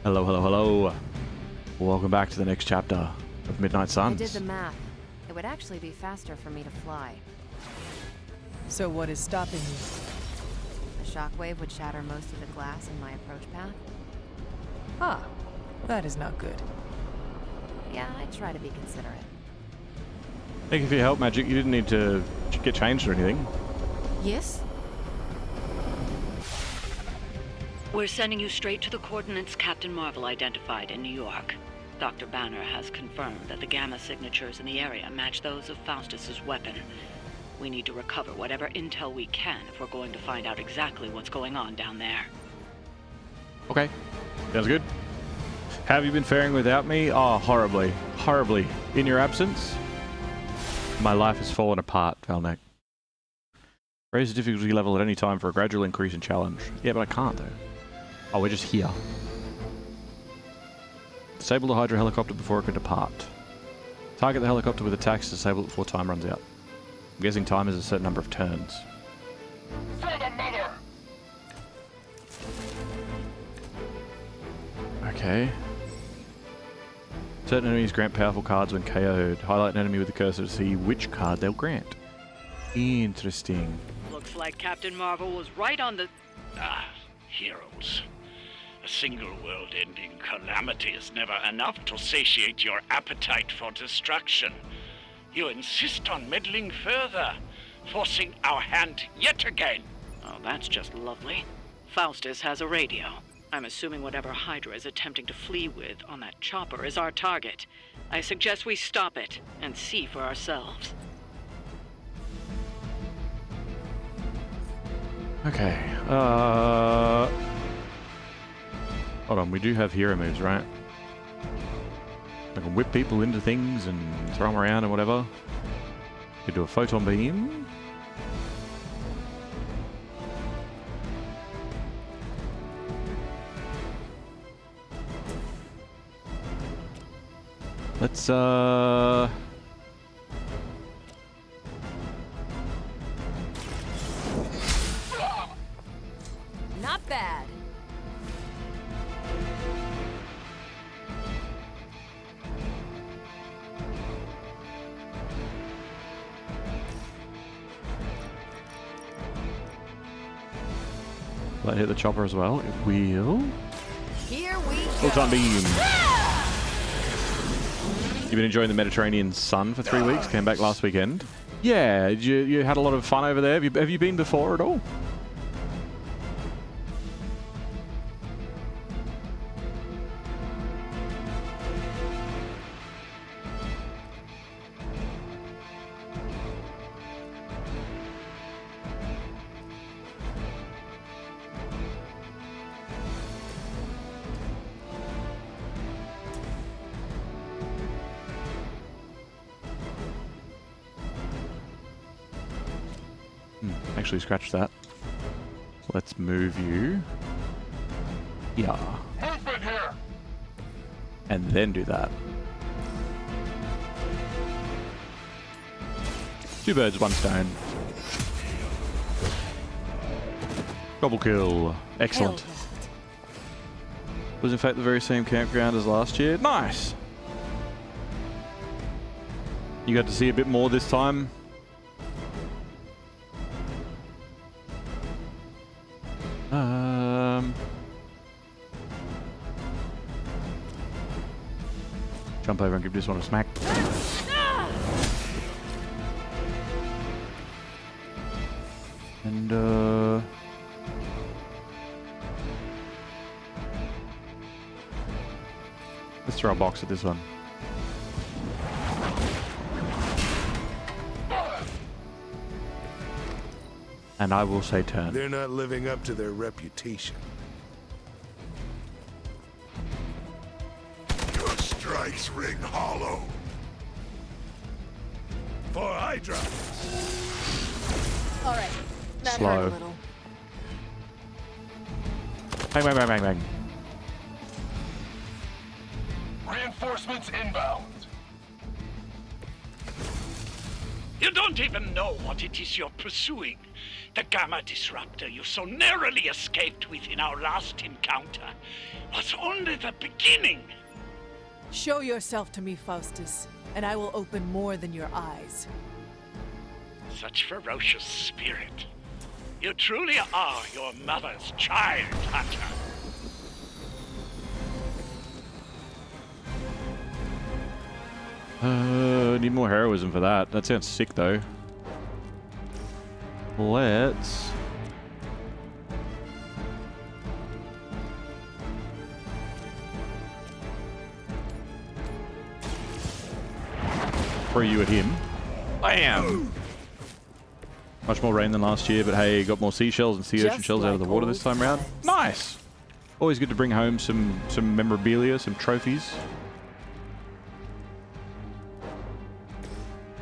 Hello, hello, hello. Welcome back to the next chapter of Midnight Suns. I did the math. It would actually be faster for me to fly. So what is stopping you? A shockwave would shatter most of the glass in my approach path. Ah, that is not good. Yeah, I try to be considerate. Thank you for your help, Magik. You didn't need to get changed or anything. Yes? We're sending you straight to the coordinates Captain Marvel identified in New York. Dr. Banner has confirmed that the gamma signatures in the area match those of Faustus's weapon. We need to recover whatever intel we can if we're going to find out exactly what's going on down there. Okay, sounds good. How have you been faring without me? Oh, horribly. Horribly. In your absence? My life has fallen apart, Valnek. Raise the difficulty level at any time for a gradual increase in challenge. Yeah, but I can't, though. Oh, we're just here. Disable the Hydra helicopter before it can depart. Target the helicopter with attacks to disable it before time runs out. I'm guessing time is a certain number of turns. Okay. Certain enemies grant powerful cards when KO'd. Highlight an enemy with the cursor to see which card they'll grant. Interesting. Looks like Captain Marvel was right on the... Heroes. A single world-ending calamity is never enough to satiate your appetite for destruction. You insist on meddling further, forcing our hand yet again. Oh, that's just lovely. Faustus has a radio. I'm assuming whatever Hydra is attempting to flee with on that chopper is our target. I suggest we stop it and see for ourselves. Okay, hold on, we do have hero moves, right? I can whip people into things and throw them around and whatever. We do a photon beam. Let's, Not bad. will that hit the chopper as well? It will. Here we go. Photon beam. You've been enjoying the Mediterranean sun for 3 weeks? Came back last weekend. Yeah, you had a lot of fun over there. Have you been before at all? Actually scratch that. Let's move you. Yeah. Movement here. And then do that. 2 birds, 1 stone. Double kill. Excellent. Was in fact the very same campground as last year. Nice. You got to see a bit more this time. Jump over and give this one a smack. And let's throw a box at this one. And I will say turn. They're not living up to their reputation. Your strikes ring hollow. For Hydra. All right. That Slow. hurt a little. Bang, bang, bang, bang, bang. Reinforcements inbound. You don't even know what it is you're pursuing. The Gamma Disruptor you so narrowly escaped with in our last encounter was only the beginning. Show yourself to me, Faustus, and I will open more than your eyes. Such ferocious spirit. You truly are your mother's child, Hunter. Need more heroism for that. That sounds sick, though. Let's... throw you at him. Bam! Much more rain than last year, but hey, got more seashells and sea urchin Just shells out of the like water old this time around. times. Nice! Always good to bring home some memorabilia, some trophies.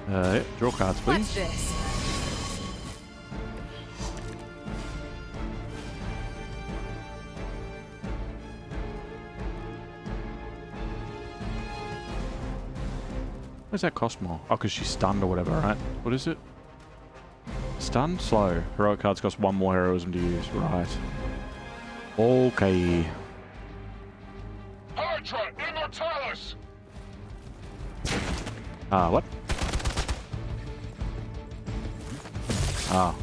Yeah, draw cards, What's please. this? What does that cost more? Oh, because she's stunned or whatever, right? What is it? Stunned? Slow. Heroic cards cost 1 more heroism to use. Right. Okay. Hydra Immortalis! What? Ah.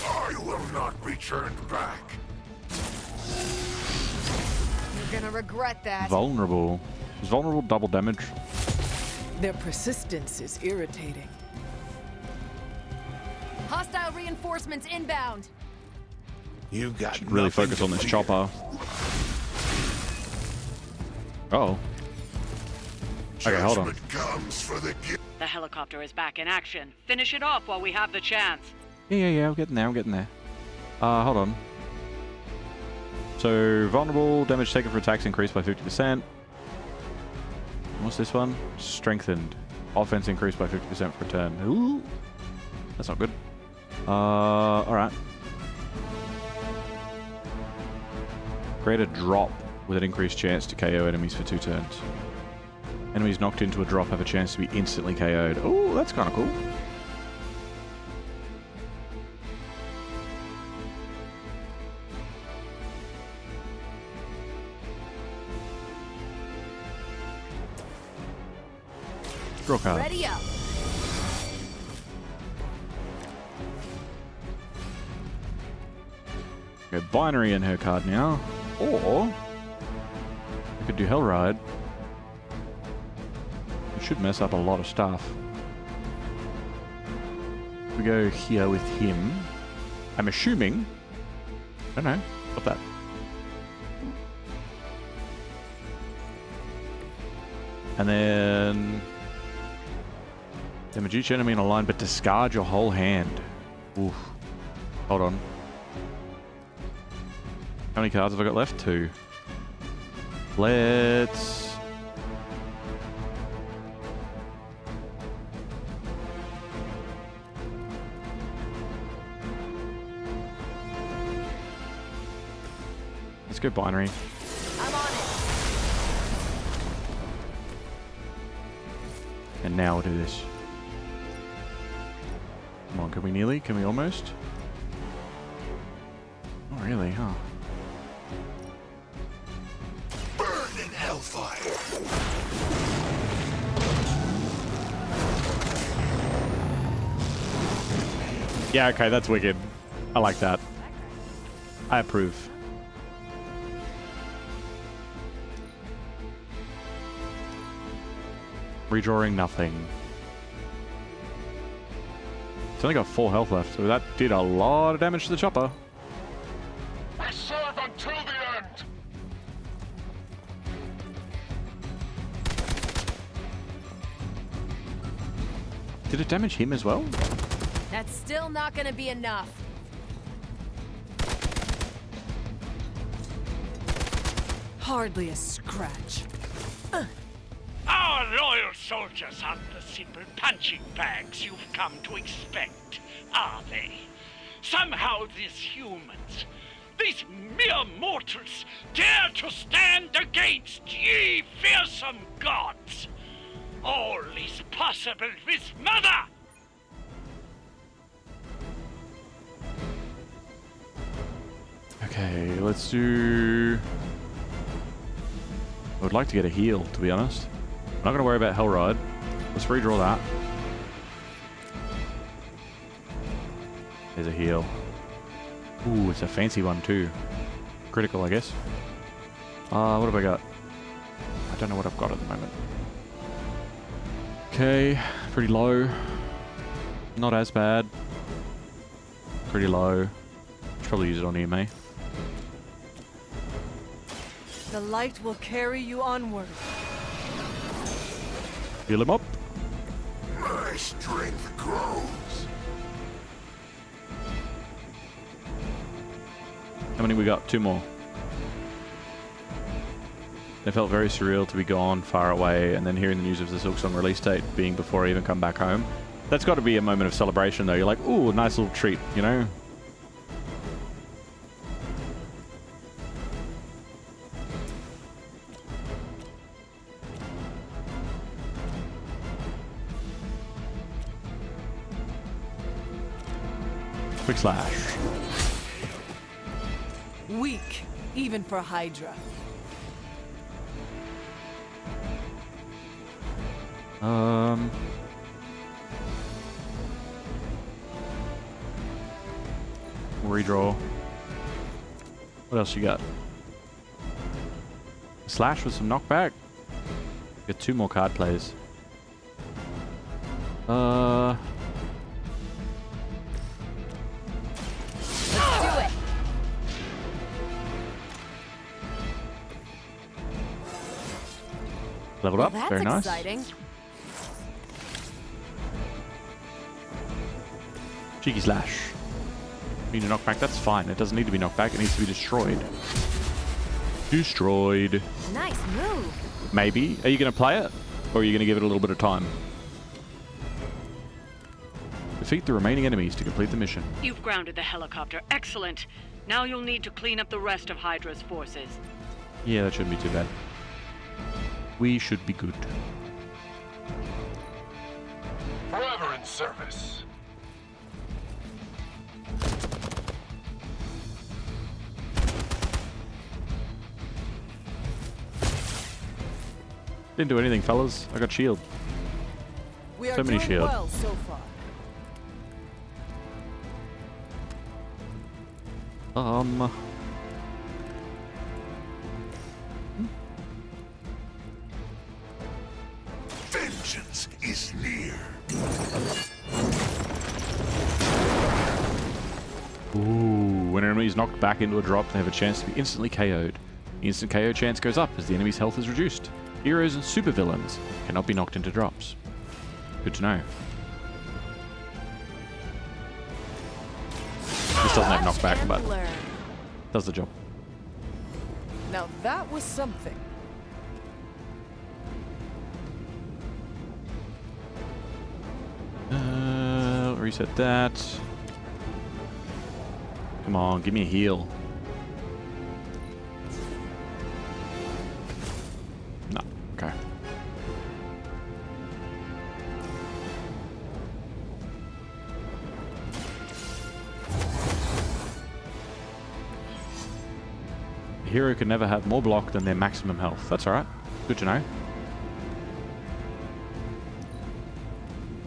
I will not be turned back. You're gonna regret that. Vulnerable. Is vulnerable double damage? Their persistence is irritating. Hostile reinforcements inbound. You got Really nothing focus to on this fear. chopper. Oh. Okay, hold on. Judgment comes for the guilty. The helicopter is back in action. Finish it off while we have the chance. Yeah, I'm getting there, hold on. So, vulnerable, damage taken for attacks increased by 50%. What's this one? Strengthened. Offense increased by 50% for a turn. Ooh. That's not good. Alright. Create a drop with an increased chance to KO enemies for 2 turns. Enemies knocked into a drop have a chance to be instantly KO'd. Ooh, that's kind of cool. Draw card. Ready up. Okay, binary in her card now. Or I could do Hellride. It should mess up a lot of stuff. We go here with him. I'm assuming. I don't know. What's that? And then damage each enemy in a line, but discard your whole hand. Oof. Hold on. How many cards have I got left? 2. Let's... let's go binary. I'm on it. And now we'll do this. Come on, can we nearly? Can we almost? Not really, huh? Burn in hellfire. Yeah, okay, that's wicked. I like that. I approve. Redrawing nothing. It's only got 4 health left, so that did a lot of damage to the chopper. We serve until the end. Did it damage him as well? That's still not gonna be enough. Hardly a scratch. Our loyal soldiers aren't the simple punching bags you've come to expect, are they? Somehow these humans, these mere mortals, dare to stand against ye fearsome gods. All is possible with Mother! Okay, let's do... I would like to get a heal, to be honest. I'm not going to worry about Hellride. Let's redraw that. There's a heal. Ooh, it's a fancy one too. Critical, I guess. What have I got? I don't know what I've got at the moment. Okay, pretty low. Not as bad. Pretty low. Should probably use it on EMA. The light will carry you onward. Heal him up. My strength grows. How many we got? 2 more. It felt very surreal to be gone, far away, and then hearing the news of the Silksong release date being before I even come back home. That's got to be a moment of celebration, though. You're like, ooh, nice little treat, you know? Quick slash. Weak, even for Hydra. Redraw. What else you got? Slash with some knockback. Get 2 more card plays. Let's do it. Leveled up. That's Very nice. exciting. Cheeky slash. Need a knockback. That's fine. It doesn't need to be knockback. It needs to be destroyed. Destroyed. Nice move. Maybe. Are you going to play it? Or are you going to give it a little bit of time? Defeat the remaining enemies to complete the mission. You've grounded the helicopter. Excellent. Now you'll need to clean up the rest of Hydra's forces. Yeah, that shouldn't be too bad. We should be good. Forever in service. Didn't do anything, fellas. I got shield. We are So many doing shield. well so far. Vengeance is near. Ooh, when an enemy is knocked back into a drop, they have a chance to be instantly KO'd. The instant KO chance goes up as the enemy's health is reduced. Heroes and supervillains cannot be knocked into drops. Good to know. This doesn't have knockback, but Learn. does the job. Now that was something. Reset that. Come on, give me a heal. No, okay. A hero can never have more block than their maximum health. That's alright. Good to know.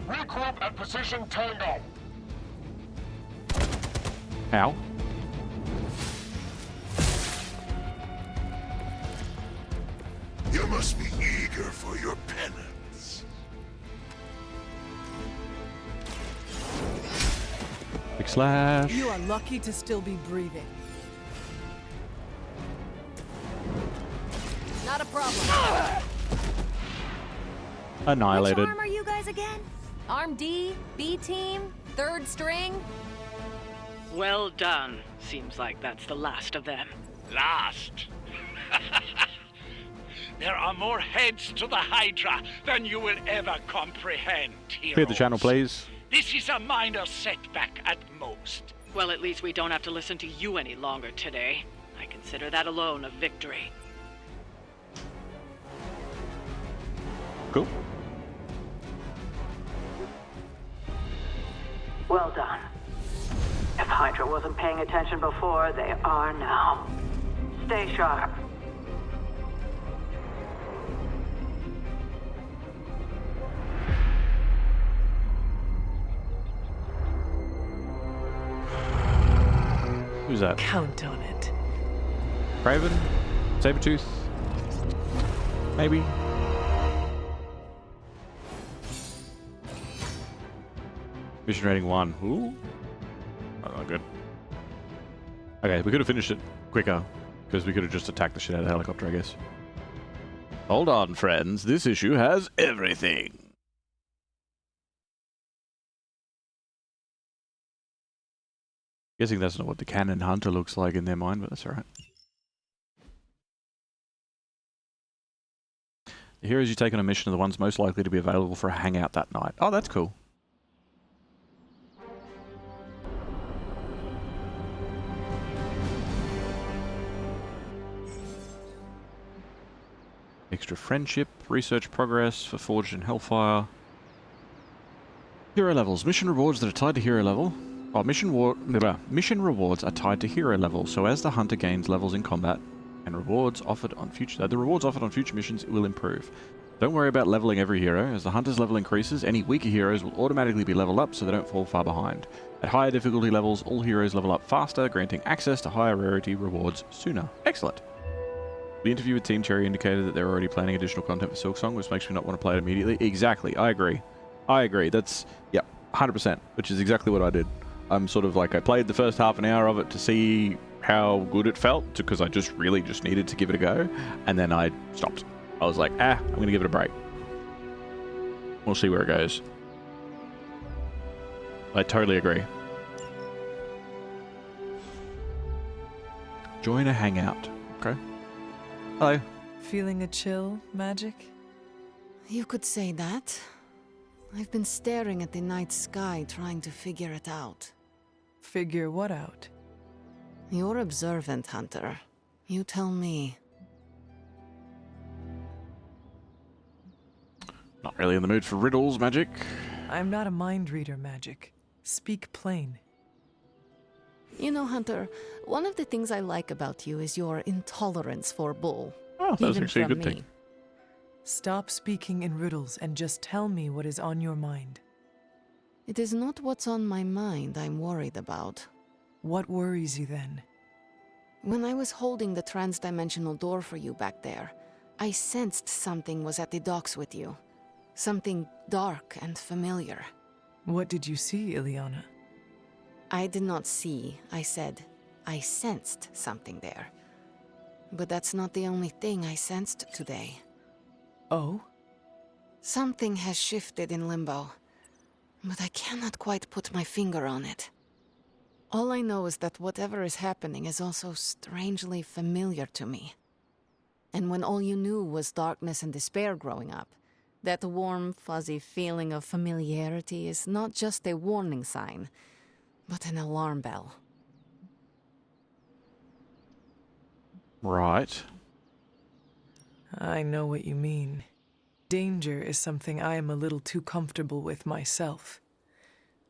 Regroup at position Tango. How? You must be eager for your penance. Big slash. You are lucky to still be breathing. Not a problem. Annihilated. Which arm are you guys again? Arm D, B team, third string? Well done. Seems like that's the last of them. Last. There are more heads to the Hydra than you will ever comprehend, heroes. Clear the channel, please. This is a minor setback at most. Well, at least we don't have to listen to you any longer today. I consider that alone a victory. Cool. Well done. If Hydra wasn't paying attention before, they are now. Stay sharp. Who's that? Count on it. Raven? Sabretooth? Maybe? Mission rating 1. Ooh. Oh, not good. Okay, we could have finished it quicker, because we could have just attacked the shit out of the helicopter, I guess. Hold on, friends. This issue has everything. Guessing that's not what the Cannon Hunter looks like in their mind, but that's alright. The heroes you take on a mission are the ones most likely to be available for a hangout that night. Oh, that's cool. Extra friendship, research progress for Forged and Hellfire. Hero levels. Mission rewards that are tied to hero level. Oh, mission rewards are tied to hero level, so as the hunter gains levels in combat and rewards offered on future missions will improve. Don't worry about leveling every hero. As the hunter's level increases, any weaker heroes will automatically be leveled up so they don't fall far behind. At higher difficulty levels, all heroes level up faster, granting access to higher rarity rewards sooner. Excellent. The interview with Team Cherry indicated that they're already planning additional content for Silksong, which makes me not want to play it immediately. Exactly, I agree. That's, yeah, 100%, which is exactly what I did. I'm sort of like, I played the first half an hour of it to see how good it felt, because I just needed to give it a go, and then I stopped. I was like, I'm going to give it a break. We'll see where it goes. I totally agree. Join a hangout. Okay. Hello. Feeling a chill, Magik? You could say that. I've been staring at the night sky trying to figure it out. Figure what out? You're observant, Hunter. You tell me. Not really in the mood for riddles, Magik. I'm not a mind reader, Magik. Speak plain. You know, Hunter, one of the things I like about you is your intolerance for bull. Oh, that's even actually a from good me. thing. Stop speaking in riddles and just tell me what is on your mind. It is not what's on my mind I'm worried about. What worries you then? When I was holding the trans-dimensional door for you back there, I sensed something was at the docks with you. Something dark and familiar. What did you see, Ileana? I did not see, I said. I sensed something there. But that's not the only thing I sensed today. Oh? Something has shifted in Limbo, but I cannot quite put my finger on it. All I know is that whatever is happening is also strangely familiar to me. And when all you knew was darkness and despair growing up, that warm, fuzzy feeling of familiarity is not just a warning sign, but an alarm bell. Right. I know what you mean. Danger is something I am a little too comfortable with myself.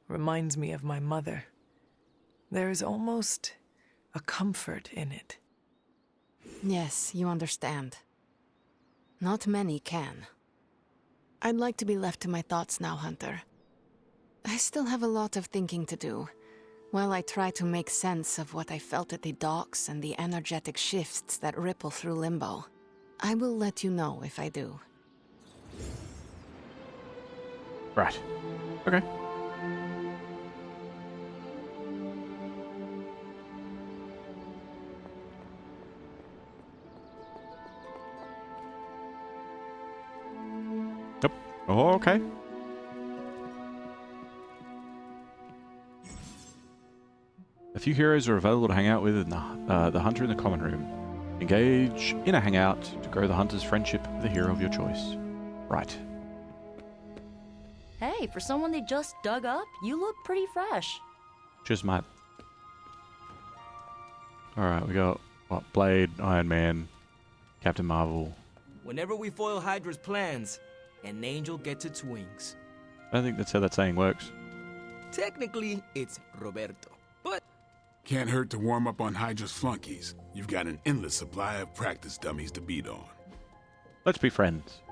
Reminds me of my mother. There is almost a comfort in it. Yes, you understand. Not many can. I'd like to be left to my thoughts now, Hunter. I still have a lot of thinking to do, while I try to make sense of what I felt at the docks and the energetic shifts that ripple through Limbo. I will let you know if I do. Right. Okay. Yep. Oh, okay. A few heroes are available to hang out with in the Hunter in the Common Room. Engage in a hangout to grow the Hunter's friendship with a hero of your choice. Right. Hey, for someone they just dug up, you look pretty fresh. Cheers, mate. Alright, we got, what, Blade, Iron Man, Captain Marvel. Whenever we foil Hydra's plans, an angel gets its wings. I don't think that's how that saying works. Technically, it's Roberto. But Can't hurt to warm up on Hydra's flunkies. You've got an endless supply of practice dummies to beat on. Let's be friends.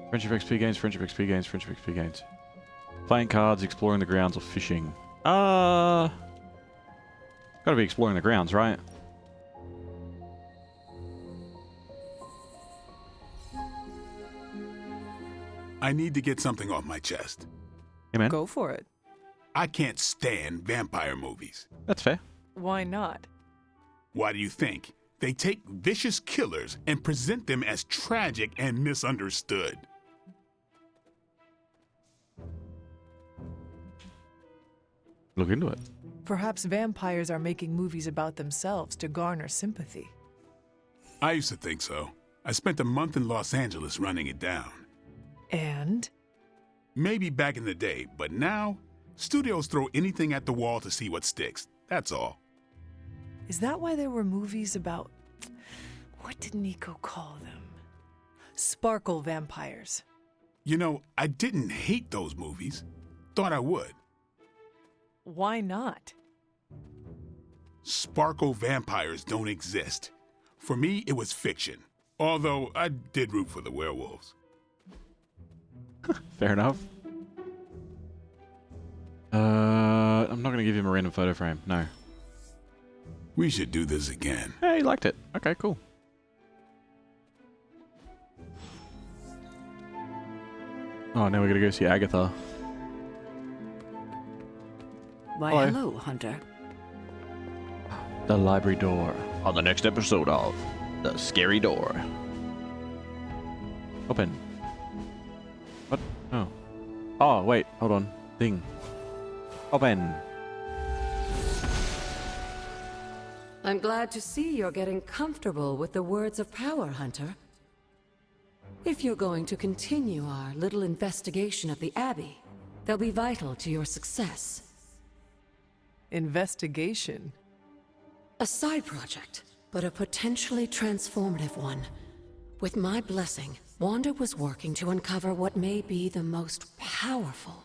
Friendship XP gains, friendship XP gains, friendship XP gains. Playing cards, exploring the grounds, or fishing. Gotta be exploring the grounds, right? I need to get something off my chest. Hey, man. Go for it. I can't stand vampire movies. That's fair. Why not? Why do you think? They take vicious killers and present them as tragic and misunderstood. Look into it. Perhaps vampires are making movies about themselves to garner sympathy. I used to think so. I spent a month in Los Angeles running it down. And? Maybe back in the day, but now, studios throw anything at the wall to see what sticks. That's all. Is that why there were movies about... What did Nico call them? Sparkle vampires. You know, I didn't hate those movies. Thought I would. Why not? Sparkle vampires don't exist. For me, it was fiction. Although, I did root for the werewolves. Fair enough. I'm not going to give him a random photo frame. No. We should do this again. Hey, he liked it. Okay, cool. Oh, now we're going to go see Agatha. Why, Hello. hello, Hunter. The library door. On the next episode of The Scary Door. Open. What? Oh. Oh, wait. Hold on. Thing. Open. I'm glad to see you're getting comfortable with the words of power, Hunter. If you're going to continue our little investigation of the Abbey, they'll be vital to your success. Investigation? A side project, but a potentially transformative one. With my blessing, Wanda was working to uncover what may be the most powerful.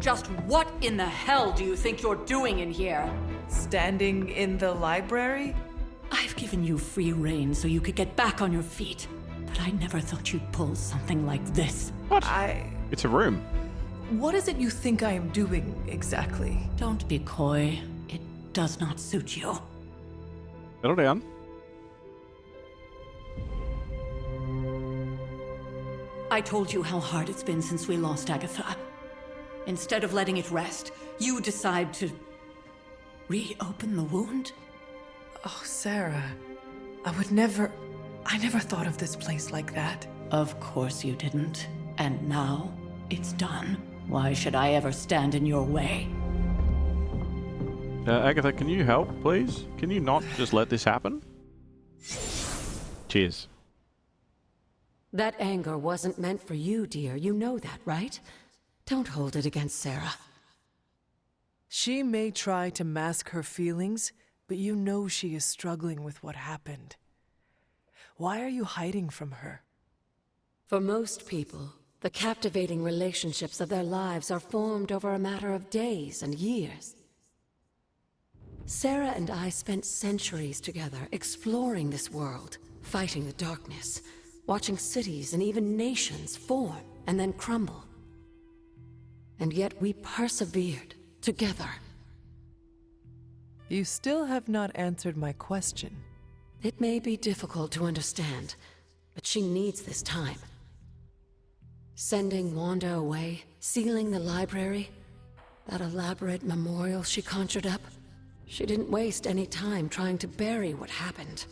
Just what in the hell do you think you're doing in here? Standing in the library? I've given you free rein so you could get back on your feet. But I never thought you'd pull something like this. What? It's a room. What is it you think I am doing, exactly? Don't be coy. It does not suit you. Settle down. I told you how hard it's been since we lost Agatha. Instead of letting it rest, you decide to reopen the wound? Oh, Sarah. I never thought of this place like that. Of course you didn't. And now, it's done. Why should I ever stand in your way? Agatha, can you help, please? Can you not just let this happen? Cheers. That anger wasn't meant for you, dear. You know that, right? Don't hold it against Sarah. She may try to mask her feelings, but you know she is struggling with what happened. Why are you hiding from her? For most people, the captivating relationships of their lives are formed over a matter of days and years. Sarah and I spent centuries together exploring this world, fighting the darkness, watching cities and even nations form and then crumble. And yet we persevered together. You still have not answered my question. It may be difficult to understand, but she needs this time. Sending Wanda away, sealing the library, that elaborate memorial she conjured up, she didn't waste any time trying to bury what happened.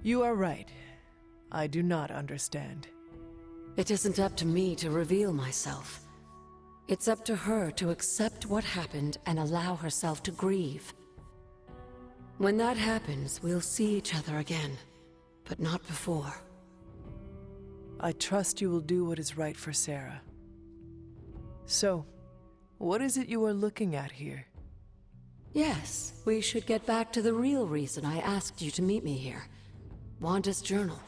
You are right. I do not understand. It isn't up to me to reveal myself. It's up to her to accept what happened and allow herself to grieve. When that happens, we'll see each other again, but not before. I trust you will do what is right for Sarah. So, what is it you are looking at here? Yes, we should get back to the real reason I asked you to meet me here. Wanda's journal.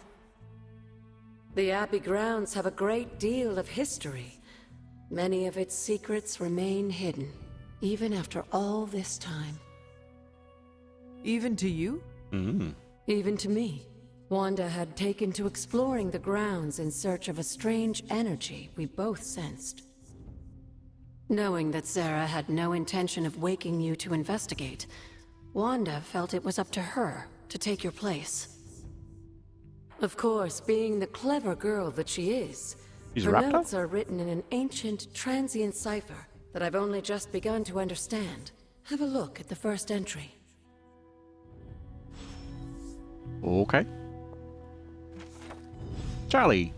The Abbey grounds have a great deal of history, Many of its secrets remain hidden, even after all this time. Even to you? Even to me. Wanda had taken to exploring the grounds in search of a strange energy we both sensed. Knowing that Sarah had no intention of waking you to investigate, Wanda felt it was up to her to take your place. Of course, being the clever girl that she is, her notes are written in an ancient, transient cipher that I've only just begun to understand. Have a look at the first entry. Okay. Charlie.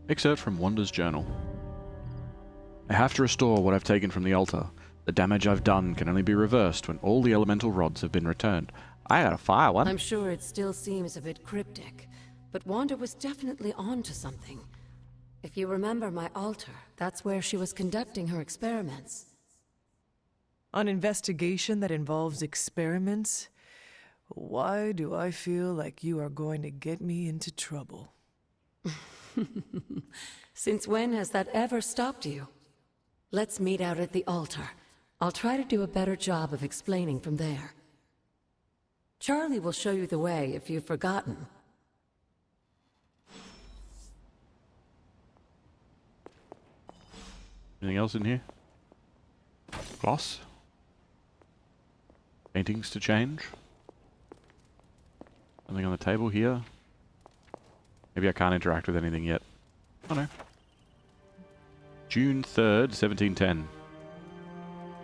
Excerpt from Wanda's journal. I have to restore what I've taken from the altar. The damage I've done can only be reversed when all the elemental rods have been returned. I gotta fire one. I'm sure it still seems a bit cryptic, but Wanda was definitely onto something. If you remember my altar, that's where she was conducting her experiments. An investigation that involves experiments? Why do I feel like you are going to get me into trouble? Since when has that ever stopped you? Let's meet out at the altar. I'll try to do a better job of explaining from there. Charlie will show you the way if you've forgotten. Anything else in here? Gloss? Paintings to change? Something on the table here? Maybe I can't interact with anything yet. Oh no. June 3rd, 1710.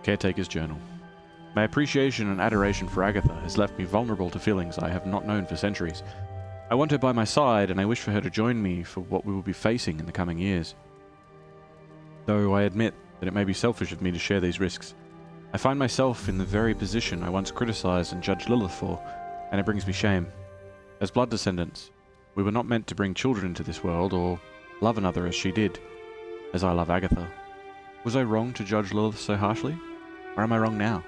Caretaker's Journal. My appreciation and adoration for Agatha has left me vulnerable to feelings I have not known for centuries. I want her by my side, and I wish for her to join me for what we will be facing in the coming years. Though I admit that it may be selfish of me to share these risks, I find myself in the very position I once criticized and judged Lilith for, and it brings me shame. As blood descendants, we were not meant to bring children into this world, or love another as she did, as I love Agatha. Was I wrong to judge Lilith so harshly? Or am I wrong now?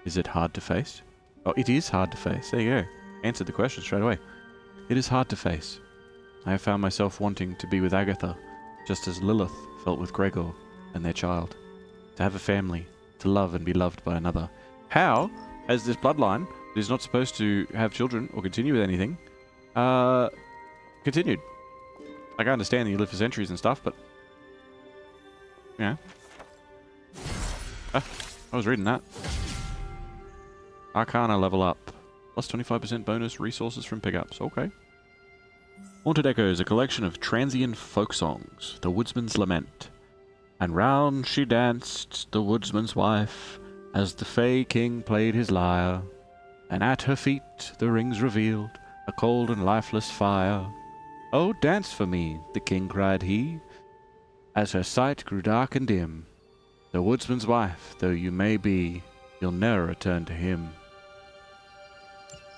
Is it hard to face? Oh, it is hard to face. There you go. Answered the question straight away. It is hard to face. I have found myself wanting to be with Agatha, just as Lilith felt with Gregor and their child. To have a family, to love and be loved by another. How has this bloodline that is not supposed to have children or continue with anything, continued? Like, I understand that you live for centuries and stuff, but... you know. I was reading that. Arcana level up. Plus 25% bonus resources from pickups. Okay. Haunted Echoes, a collection of transient folk songs. The Woodsman's Lament. And round she danced, the woodsman's wife, as the Fey King played his lyre. And at her feet the rings revealed a cold and lifeless fire. Oh, dance for me, the king cried he, as her sight grew dark and dim. The woodsman's wife, though you may be, you'll ne'er return to him.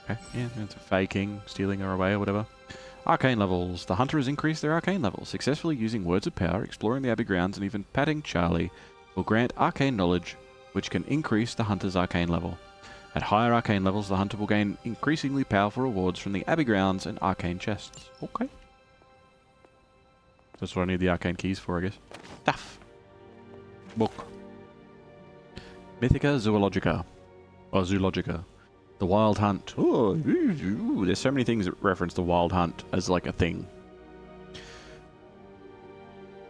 Okay, yeah, it's a Fey King stealing her away or whatever. Arcane levels. The hunter has increased their arcane levels, successfully using words of power, exploring the Abbey grounds, and even patting Charlie will grant arcane knowledge, which can increase the hunter's arcane level. At higher arcane levels, the hunter will gain increasingly powerful rewards from the Abbey grounds and arcane chests. Okay. That's what I need the arcane keys for, I guess. Stuff. Book. Mythica Zoologica. Or Zoologica. The Wild Hunt. Oh, there's so many things that reference the Wild Hunt as like a thing.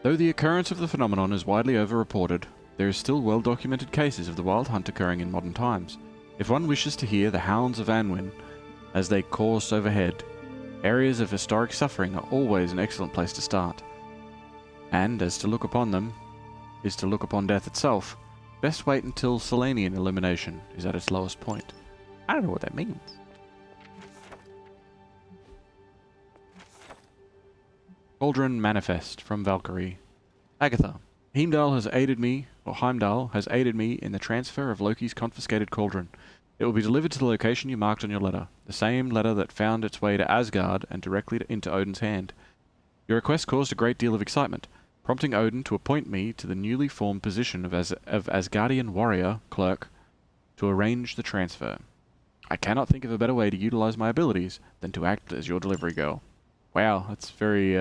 Though the occurrence of the phenomenon is widely over-reported, there is still well-documented cases of the Wild Hunt occurring in modern times. If one wishes to hear the hounds of Anwin as they course overhead, areas of historic suffering are always an excellent place to start. And as to look upon them is to look upon death itself, best wait until Selenian illumination is at its lowest point. I don't know what that means. Cauldron Manifest from Valkyrie. Agatha. Heimdall has aided me in the transfer of Loki's confiscated cauldron. It will be delivered to the location you marked on your letter, the same letter that found its way to Asgard and directly into Odin's hand. Your request caused a great deal of excitement, prompting Odin to appoint me to the newly formed position of Asgardian warrior clerk to arrange the transfer. I cannot think of a better way to utilize my abilities than to act as your delivery girl. Wow, that's very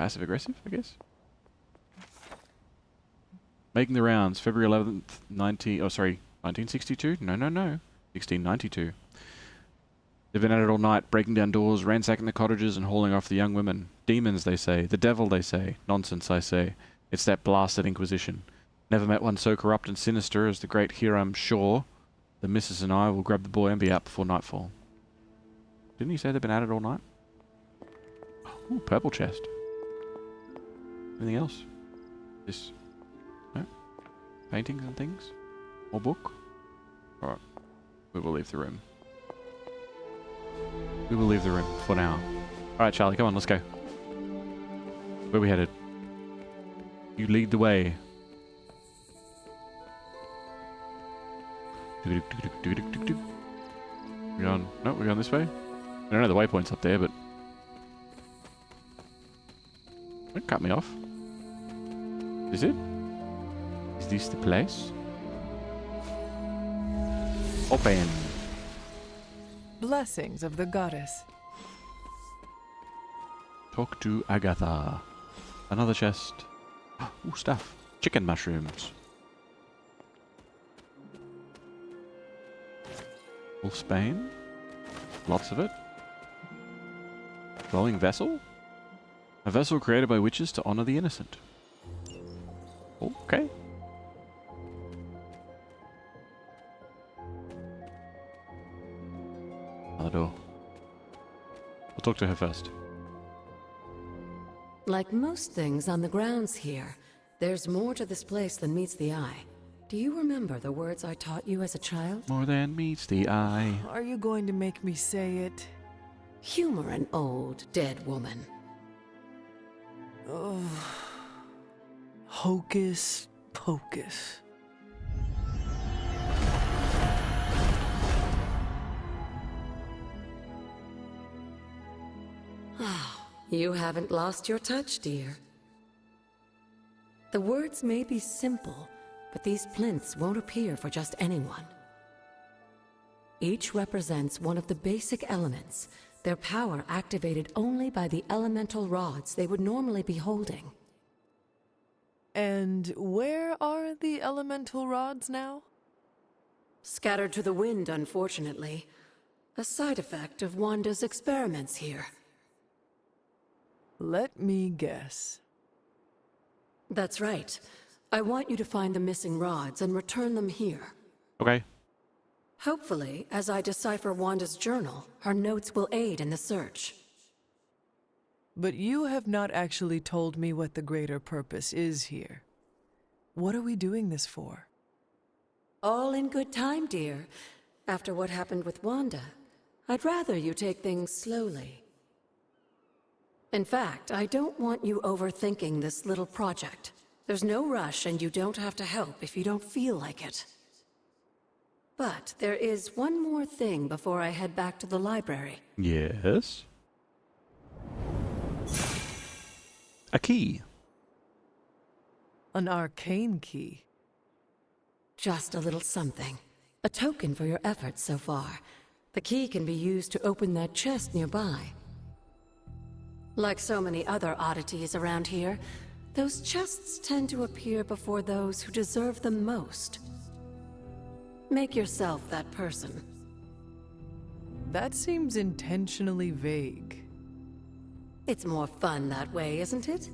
Passive aggressive, I guess. Making the rounds, February 11th, 1962? No. 1692. They've been at it all night, breaking down doors, ransacking the cottages, and hauling off the young women. Demons, they say. The devil, they say. Nonsense, I say. It's that blasted Inquisition. Never met one so corrupt and sinister as the great Hiram Shaw. The missus and I will grab the boy and be out before nightfall. Didn't he say they've been at it all night? Ooh, purple chest. Anything else? This... No? Paintings and things? More book? Alright. We will leave the room. We will leave the room for now. Alright, Charlie, come on, let's go. Where are we headed? You lead the way. We're going... No, we're going this way? I don't know, the waypoint's up there, but... Don't cut me off. Is it? Is this the place? Open. Blessings of the goddess. Talk to Agatha. Another chest. Ooh, stuff. Chicken mushrooms. Wolfsbane. Lots of it. Glowing vessel? A vessel created by witches to honor the innocent. Okay. Another door. I'll talk to her first. Like most things on the grounds here, there's more to this place than meets the eye. Do you remember the words I taught you as a child? More than meets the eye. Are you going to make me say it? Humor an old, dead woman. Oh. Hocus pocus. You haven't lost your touch, dear. The words may be simple, but these plinths won't appear for just anyone. Each represents one of the basic elements, their power activated only by the elemental rods they would normally be holding. And where are the elemental rods now? Scattered to the wind, unfortunately. A side effect of Wanda's experiments here. Let me guess. That's right. I want you to find the missing rods and return them here. Okay. Hopefully, as I decipher Wanda's journal, her notes will aid in the search. But you have not actually told me what the greater purpose is here. What are we doing this for? All in good time, dear. After what happened with Wanda, I'd rather you take things slowly. In fact, I don't want you overthinking this little project. There's no rush, and you don't have to help if you don't feel like it. But there is one more thing before I head back to the library. Yes? A key. An arcane key. Just a little something. A token for your efforts so far. The key can be used to open that chest nearby. Like so many other oddities around here, those chests tend to appear before those who deserve them most. Make yourself that person. That seems intentionally vague. It's more fun that way, isn't it?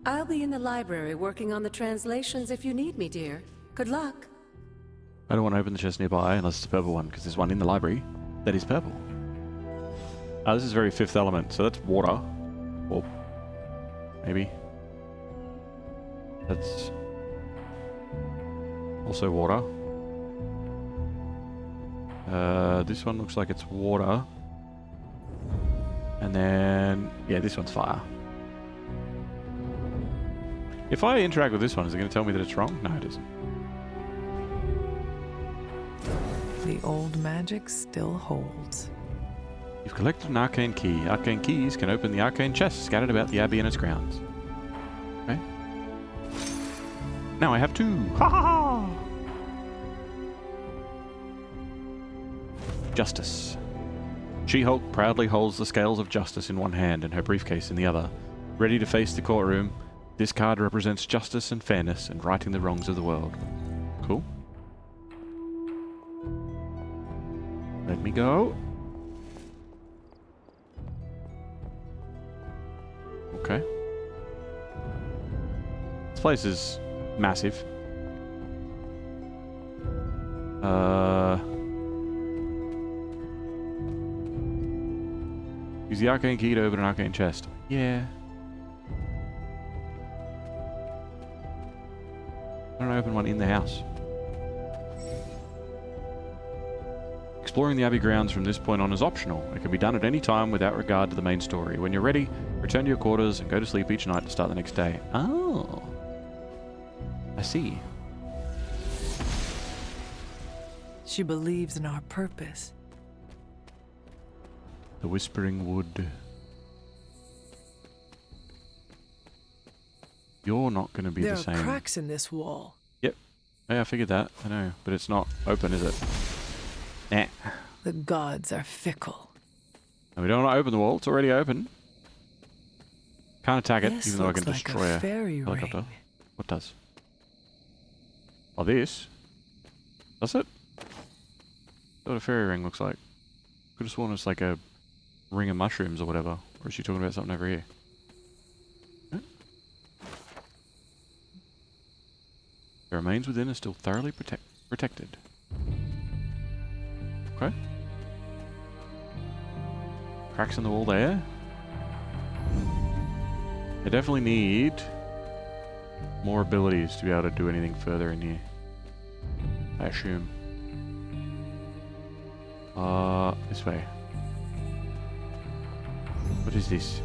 I'll be in the library working on the translations if you need me, dear. Good luck. I don't want to open the chest nearby unless it's a purple one, because there's one in the library that is purple. This is very Fifth Element, so that's water. Or maybe. That's also water. This one looks like it's water. And then, yeah, this one's fire. If I interact with this one, is it going to tell me that it's wrong? No, it isn't. The old magic still holds. You've collected an arcane key. Arcane keys can open the arcane chests scattered about the Abbey and its grounds. Okay. Now I have two. Ha ha ha! Justice. She-Hulk proudly holds the scales of justice in one hand and her briefcase in the other. Ready to face the courtroom. This card represents justice and fairness and righting the wrongs of the world. Cool. Let me go. Okay. This place is massive. Use the arcane key to open an arcane chest. Yeah. I don't open one in the house. Exploring the Abbey grounds from this point on is optional. It can be done at any time without regard to the main story. When you're ready, return to your quarters and go to sleep each night to start the next day. Oh. I see. She believes in our purpose. The Whispering Wood. You're not going to be the same. There are cracks in this wall. Yep. Yeah, I figured that. I know. But it's not open, is it? Nah. The gods are fickle. And we don't want to open the wall. It's already open. Can't attack it, This even though I can looks like destroy a fairy helicopter. ring. What does? Oh, this? Does it? That's what a fairy ring looks like. Could have sworn it's like a ring of mushrooms or whatever. Or is she talking about something over here? Huh? The remains within are still thoroughly protected. Okay. Cracks in the wall there. I definitely need more abilities to be able to do anything further in here. I assume. This way. What is this?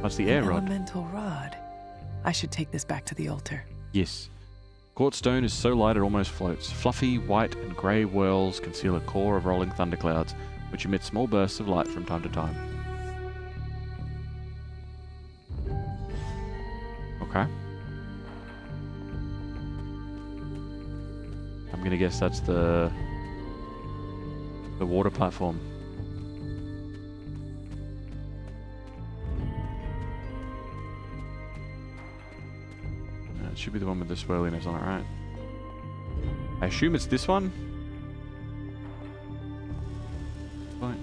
What's the air An rod? elemental rod. I should take this back to the altar. Yes. Quartz stone is so light it almost floats. Fluffy, white and grey whirls conceal a core of rolling thunderclouds, which emit small bursts of light from time to time. Okay. I'm gonna guess that's the water platform. It should be the one with the swirliness on it, right? I assume it's this one? Fine.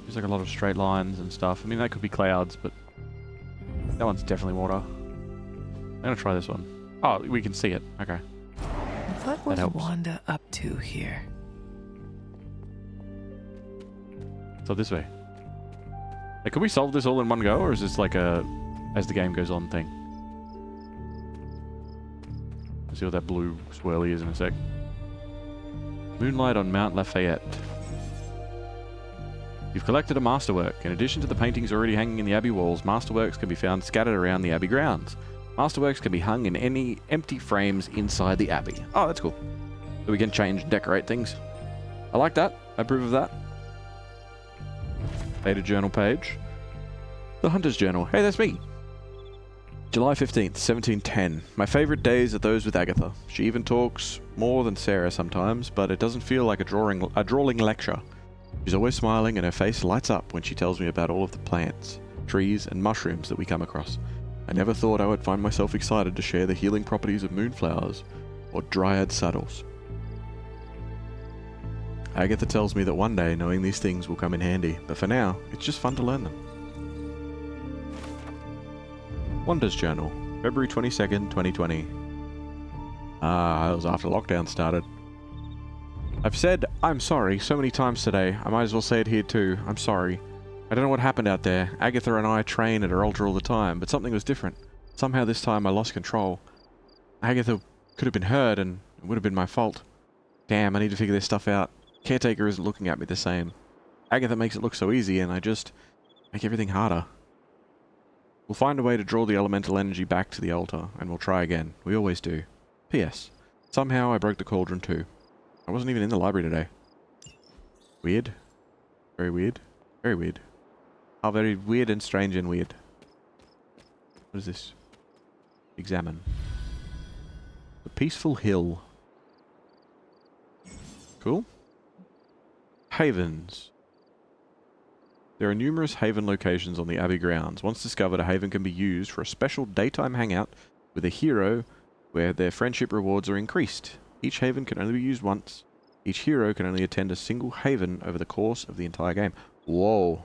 There's like a lot of straight lines and stuff. I mean, that could be clouds, but that one's definitely water. I'm gonna try this one. Oh, we can see it. Okay. What was Wanda up to here? So this way. Like, can we solve this all in one go, or is this like a as the game goes on thing? Let's see what that blue swirly is in a sec. Moonlight on Mount Lafayette. You've collected a masterwork. In addition to the paintings already hanging in the Abbey walls, masterworks can be found scattered around the Abbey grounds. Masterworks can be hung in any empty frames inside the Abbey. Oh, that's cool. So we can change and decorate things. I like that. I approve of that. Beta journal page. The Hunter's Journal. Hey, that's me. July 15th, 1710. My favourite days are those with Agatha. She even talks more than Sarah sometimes, but it doesn't feel like a drawling lecture. She's always smiling and her face lights up when she tells me about all of the plants, trees and mushrooms that we come across. I never thought I would find myself excited to share the healing properties of moonflowers or dryad saddles. Agatha tells me that one day knowing these things will come in handy, but for now, it's just fun to learn them. Wanda's Journal, February 22nd, 2020. That was after lockdown started. I've said I'm sorry so many times today, I might as well say it here too. I'm sorry. I don't know what happened out there. Agatha and I train at her altar all the time, but something was different. Somehow this time I lost control. Agatha could have been hurt and it would have been my fault. Damn, I need to figure this stuff out. Caretaker isn't looking at me the same. Agatha makes it look so easy and I just make everything harder. We'll find a way to draw the elemental energy back to the altar, and we'll try again. We always do. P.S. Somehow I broke the cauldron too. I wasn't even in the library today. Weird. Very weird. Very weird. How very weird and strange and weird. What is this? Examine. The Peaceful Hill. Cool. Havens. There are numerous haven locations on the Abbey grounds. Once discovered, a haven can be used for a special daytime hangout with a hero where their friendship rewards are increased. Each haven can only be used once. Each hero can only attend a single haven over the course of the entire game. Whoa.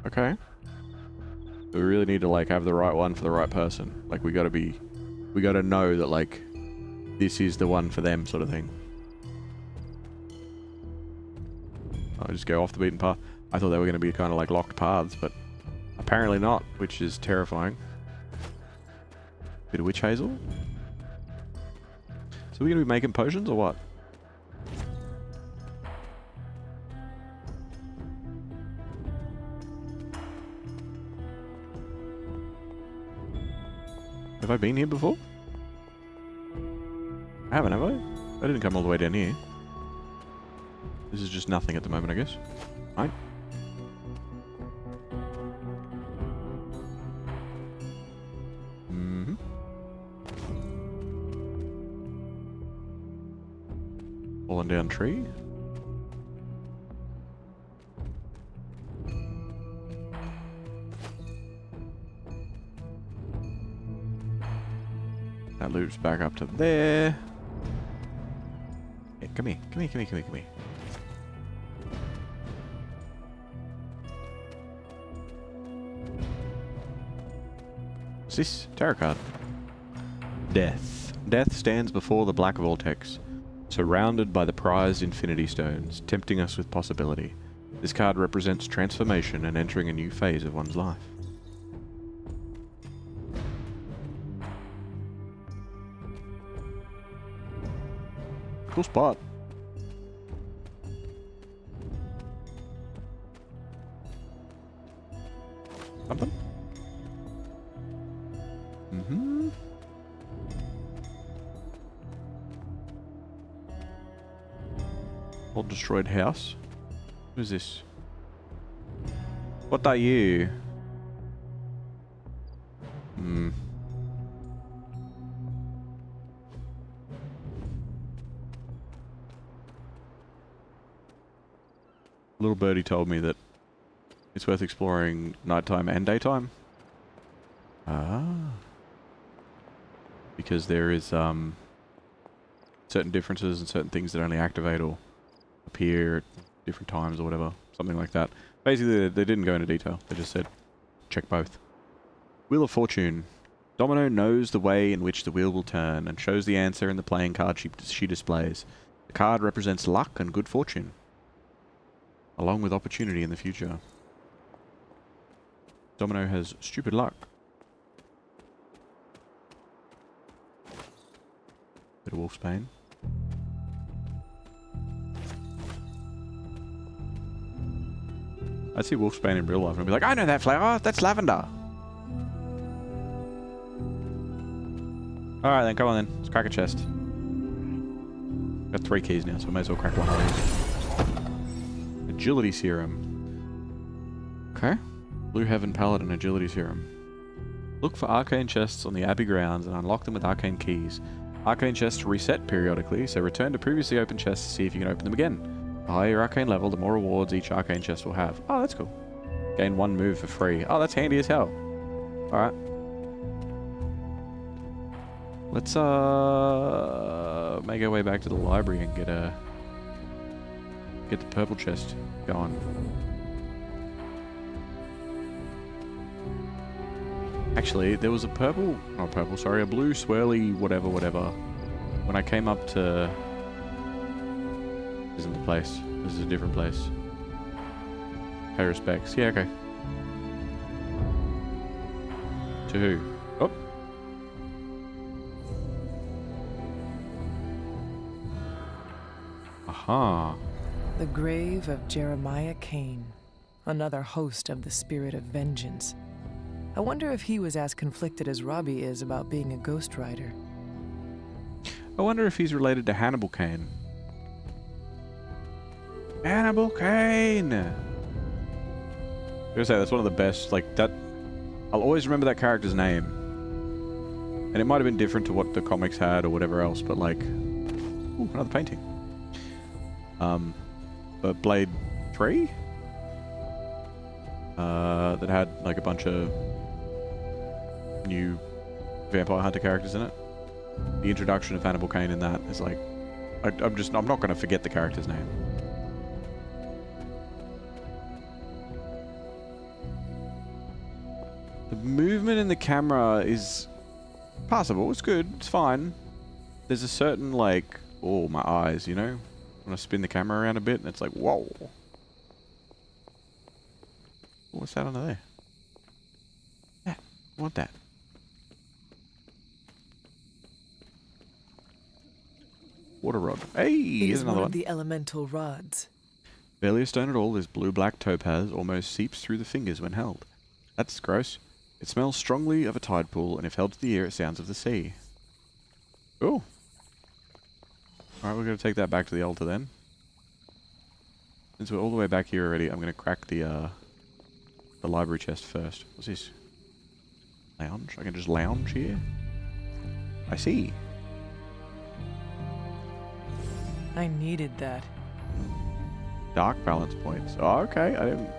Okay. We really need to, like, have the right one for the right person. Like, we gotta know that, like, this is the one for them, sort of thing. I'll just go off the beaten path. I thought they were going to be kind of like locked paths, but apparently not, which is terrifying. Bit of witch hazel. So we're going to be making potions or what? Have I been here before? I haven't, have I? I didn't come all the way down here. This is just nothing at the moment, I guess. Right. Mm-hmm. Fallen down tree. That loops back up to there. Hey, come here, come here, come here, come here, come here. What's this? Tarot card. Death. Death stands before the black vortex, surrounded by the prized infinity stones, tempting us with possibility. This card represents transformation and entering a new phase of one's life. Cool spot. Something? Mm-hmm. Old destroyed house. Who's this? What are you? Hmm. Little birdie told me that it's worth exploring nighttime and daytime. Ah. Because there is certain differences and certain things that only activate or appear at different times or whatever. Something like that. Basically, they didn't go into detail. They just said, check both. Wheel of Fortune. Domino knows the way in which the wheel will turn and shows the answer in the playing card she displays. The card represents luck and good fortune, along with opportunity in the future. Domino has stupid luck. Bit of Wolfsbane. I'd see Wolfsbane in real life and I'd be like, I know that flower, that's lavender. Alright then, come on then, let's crack a chest. Got 3 keys now, so I may as well crack one of these. Agility Serum. Okay. Blue Heaven Paladin Agility Serum. Look for arcane chests on the Abbey grounds and unlock them with arcane keys. Arcane chests reset periodically, so return to previously opened chests to see if you can open them again. The higher your arcane level, the more rewards each arcane chest will have. Oh, that's cool. Gain 1 move for free. Oh, that's handy as hell. Alright. Let's make our way back to the library and get the purple chest going. Actually, there was a a blue swirly whatever. When I came up to... This isn't the place. This is a different place. Pay respects. Yeah, okay. To who? Oh. Aha. The grave of Jeremiah Kane, another host of the spirit of vengeance. I wonder if he was as conflicted as Robbie is about being a ghost rider. I wonder if he's related to Hannibal Kane. Hannibal Kane! I gotta say, that's one of the best, like, that... I'll always remember that character's name. And it might have been different to what the comics had or whatever else, but like... Ooh, another painting. But Blade 3? that had like a bunch of new Vampire Hunter characters in it. The introduction of Hannibal Caine in that is like, I'm not going to forget the character's name. The movement in the camera is passable. It's good. It's fine. There's a certain like, oh, my eyes, you know? When I spin the camera around a bit and it's like, whoa. What's that under there? Yeah, I want that. Water rod. Hey, here's another one one. of the elemental rods. Barely a stone at all, this blue-black topaz almost seeps through the fingers when held. That's gross. It smells strongly of a tide pool, and if held to the ear, it sounds of the sea. Cool. Alright, we're going to take that back to the altar then. Since we're all the way back here already, I'm going to crack the library chest first. What's this? Lounge? I can just lounge here? I see. I needed that. Dark balance points. Oh, okay. I didn't...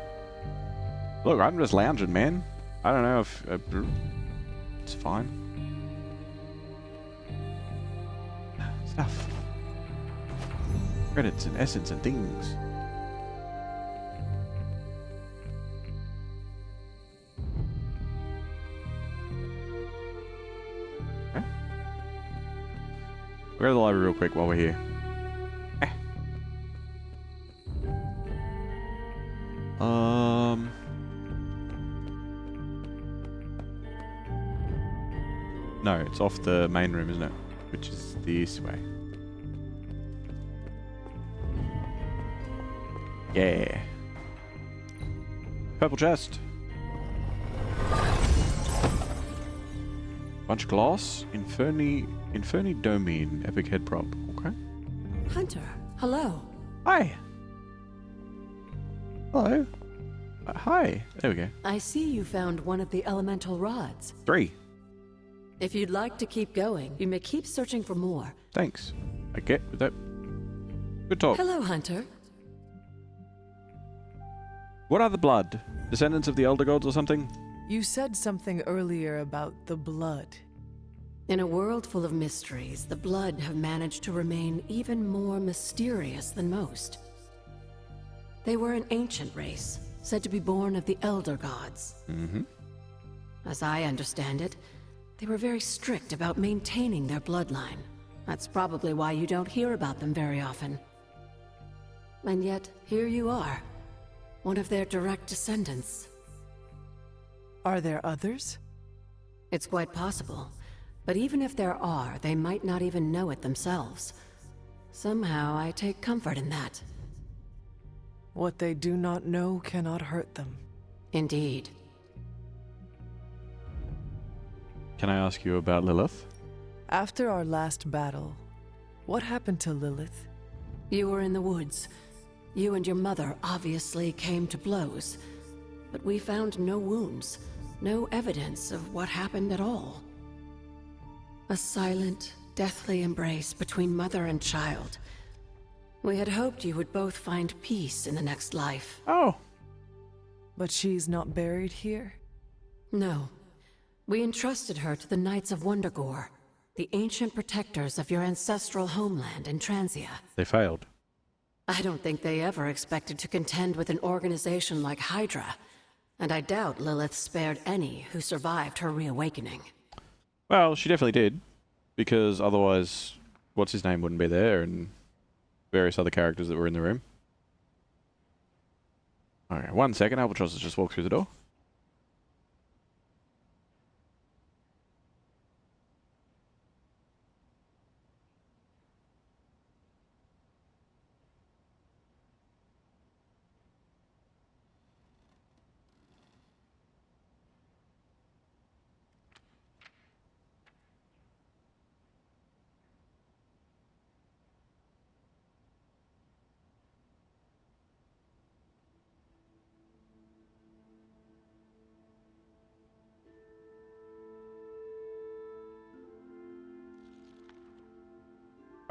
Look, I'm just lounging, man. I don't know if... it's fine. Stuff. Credits and essence and things. Okay. We'll go to the library real quick while we're here. No, it's off the main room, isn't it? Which is this way. Yeah. Purple chest. Bunch of glass. Inferni Domain. Epic head prop. Okay. Hunter, hello. Hi. Hello. Hi. There we go. I see you found one of the elemental rods. 3. If you'd like to keep going, you may keep searching for more. Thanks. I get with that. Good talk. Hello, Hunter. What are the blood? Descendants of the Elder Gods or something? You said something earlier about the blood. In a world full of mysteries, the blood have managed to remain even more mysterious than most. They were an ancient race, said to be born of the Elder Gods. Mm-hmm. As I understand it, they were very strict about maintaining their bloodline. That's probably why you don't hear about them very often. And yet, here you are, one of their direct descendants. Are there others? It's quite possible. But even if there are, they might not even know it themselves. Somehow, I take comfort in that. What they do not know cannot hurt them. Indeed. Can I ask you about Lilith? After our last battle, what happened to Lilith? You were in the woods. You and your mother obviously came to blows. But we found no wounds, no evidence of what happened at all. A silent, deathly embrace between mother and child. We had hoped you would both find peace in the next life. Oh. But she's not buried here? No. We entrusted her to the Knights of Wondergore, the ancient protectors of your ancestral homeland in Transia. They failed. I don't think they ever expected to contend with an organization like Hydra, and I doubt Lilith spared any who survived her reawakening. Well, she definitely did, because otherwise, what's his name wouldn't be there, and various other characters that were in the room. Alright, 1 second, Albatross has just walked through the door.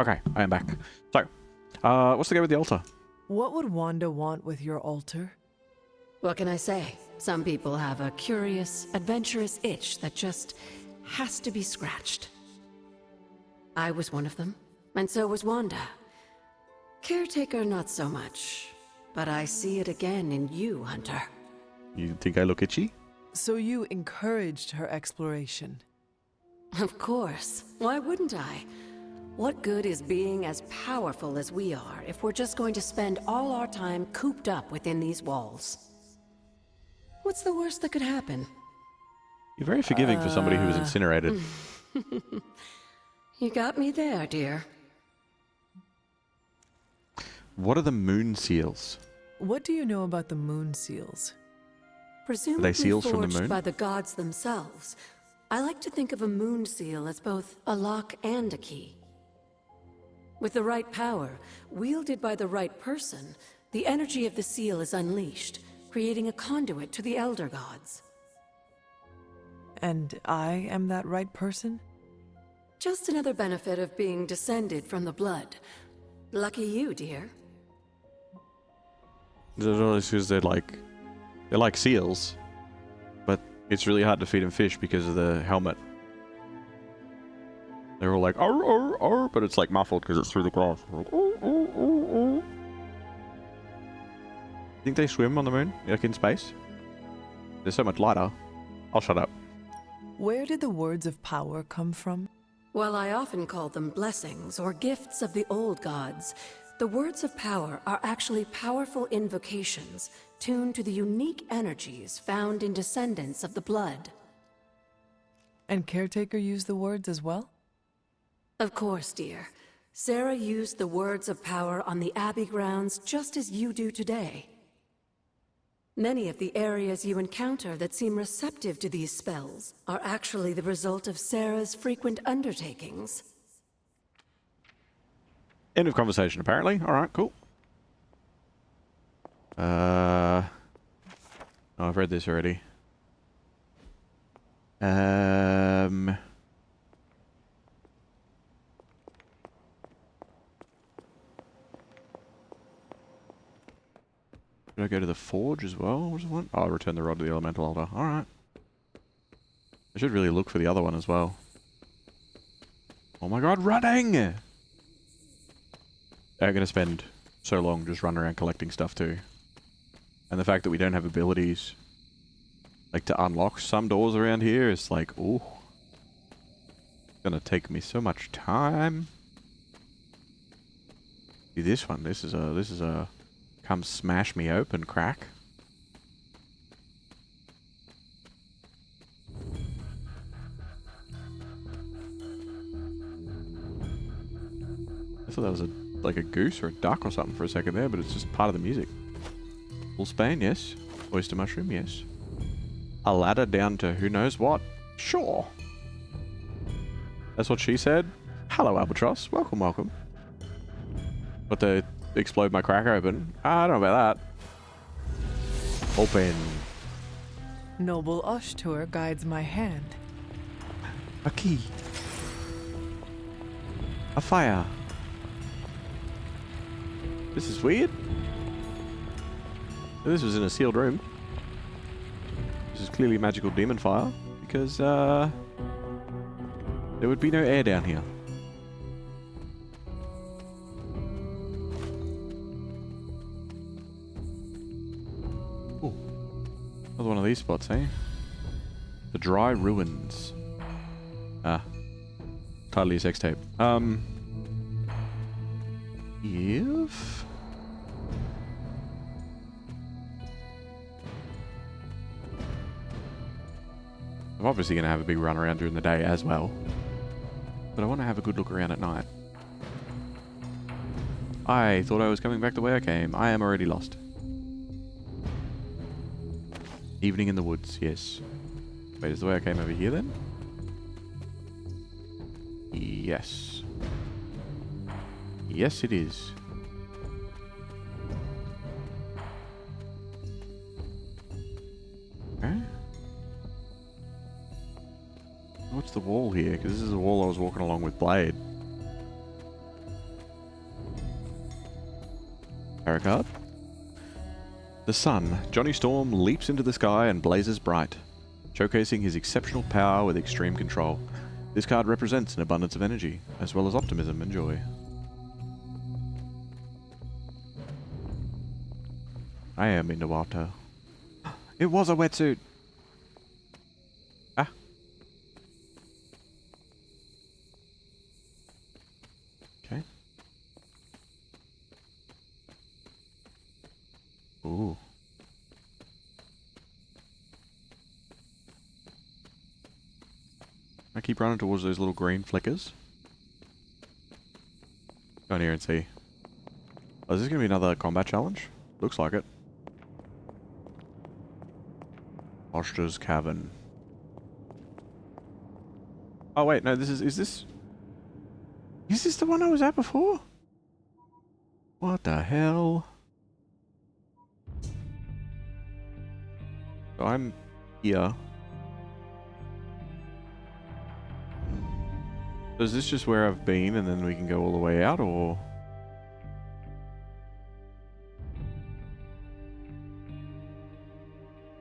Okay, I am back. So, what's the go with the altar? What would Wanda want with your altar? What can I say? Some people have a curious, adventurous itch that just has to be scratched. I was one of them, and so was Wanda. Caretaker, not so much. But I see it again in you, Hunter. You think I look itchy? So you encouraged her exploration? Of course. Why wouldn't I? What good is being as powerful as we are if we're just going to spend all our time cooped up within these walls? What's the worst that could happen? You're very forgiving for somebody who was incinerated. You got me there, dear. What are the moon seals? What do you know about the moon seals? Presumably seals from the forged moon? by the gods themselves. I like to think of a moon seal as both a lock and a key. With the right power, wielded by the right person, the energy of the seal is unleashed, creating a conduit to the Elder Gods. And I am that right person? Just another benefit of being descended from the blood. Lucky you, dear. Because they're like seals, but it's really hard to feed them fish because of the helmet. They're all like, "Arr, arr, arr," but it's like muffled because it's through the glass. Like, "Arr, arr, arr, arr." Think they swim on the moon, like in space? They're so much lighter. I'll shut up. Where did the words of power come from? While I often call them blessings or gifts of the old gods, the words of power are actually powerful invocations tuned to the unique energies found in descendants of the blood. And Caretaker used the words as well? Of course, dear. Sarah used the words of power on the Abbey grounds just as you do today. Many of the areas you encounter that seem receptive to these spells are actually the result of Sarah's frequent undertakings. End of conversation, apparently. Alright, cool. Oh, I've read this already. Should I go to the forge as well? What does it want? Oh, return the rod to the elemental altar. Alright. I should really look for the other one as well. Oh my god, running! I'm gonna spend so long just running around collecting stuff too. And the fact that we don't have abilities like to unlock some doors around here is like, ooh. It's gonna take me so much time. See this one, this is a come smash me open crack. I thought that was like a goose or a duck or something for a second there, but it's just part of the music. Full Spain, yes. Oyster mushroom, yes. A ladder down to who knows what? Sure. That's what she said. Hello, Albatross. Welcome, welcome. But they explode my crack open. I don't know about that. Open. Noble Oshtur guides my hand. A key. A fire. This is weird. This was in a sealed room. This is clearly magical demon fire, because there would be no air down here. Ooh. Another one of these spots, eh? The Dry Ruins. Ah. Title of your sex tape. If... I'm obviously going to have a big run around during the day as well. But I want to have a good look around at night. I thought I was coming back the way I came. I am already lost. Evening in the woods, yes. Wait, is the way I came over here then? Yes. Yes, it is. Okay. What's the wall here? Because this is the wall I was walking along with Blade. Tarot card. The sun, Johnny Storm, leaps into the sky and blazes bright, showcasing his exceptional power with extreme control. This card represents an abundance of energy, as well as optimism and joy. I am in the water. It was a wetsuit! Ah. Okay. Ooh. I keep running towards those little green flickers. Go in here and see. Oh, is this going to be another combat challenge? Looks like it. Oshter's Cavern. Oh wait, no, this is this... Is this the one I was at before? What the hell? So I'm here. So is this just where I've been and then we can go all the way out, or...?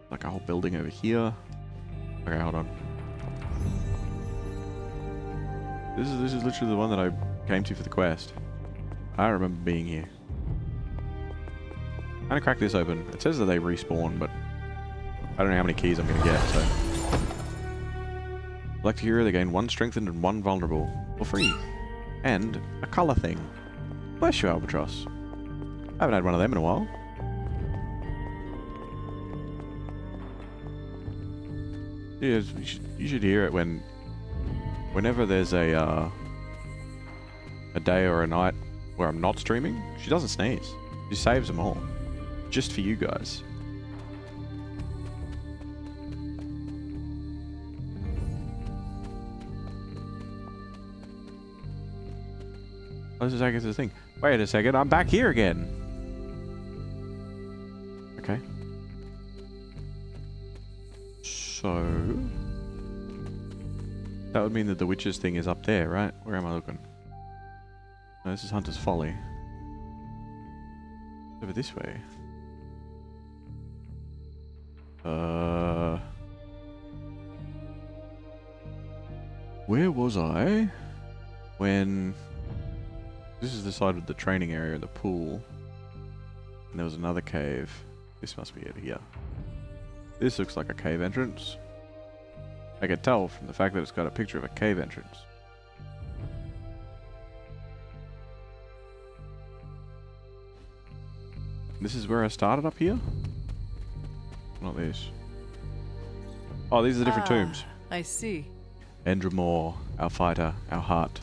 Like a whole building over here. Okay, hold on. This is literally the one that I came to for the quest. I remember being here. I'm gonna crack this open. It says that they respawn, but I don't know how many keys I'm gonna get, so... Select a hero, they gain 1 strengthened and 1 vulnerable. For free. And a colour thing. Bless you, Albatross. I haven't had one of them in a while. Yeah, you should hear it whenever there's a day or a night where I'm not streaming. She doesn't sneeze. She saves them all. Just for you guys. Oh, this is Agatha's thing. Wait a second, I'm back here again. Okay. So... That would mean that the witch's thing is up there, right? Where am I looking? No, this is Hunter's Folly. Over this way. Where was I when... This is the side of the training area, the pool. And there was another cave. This must be it here. This looks like a cave entrance. I can tell from the fact that it's got a picture of a cave entrance. This is where I started up here? Not this. Oh, these are the different tombs. I see. Endramore, our fighter, our heart.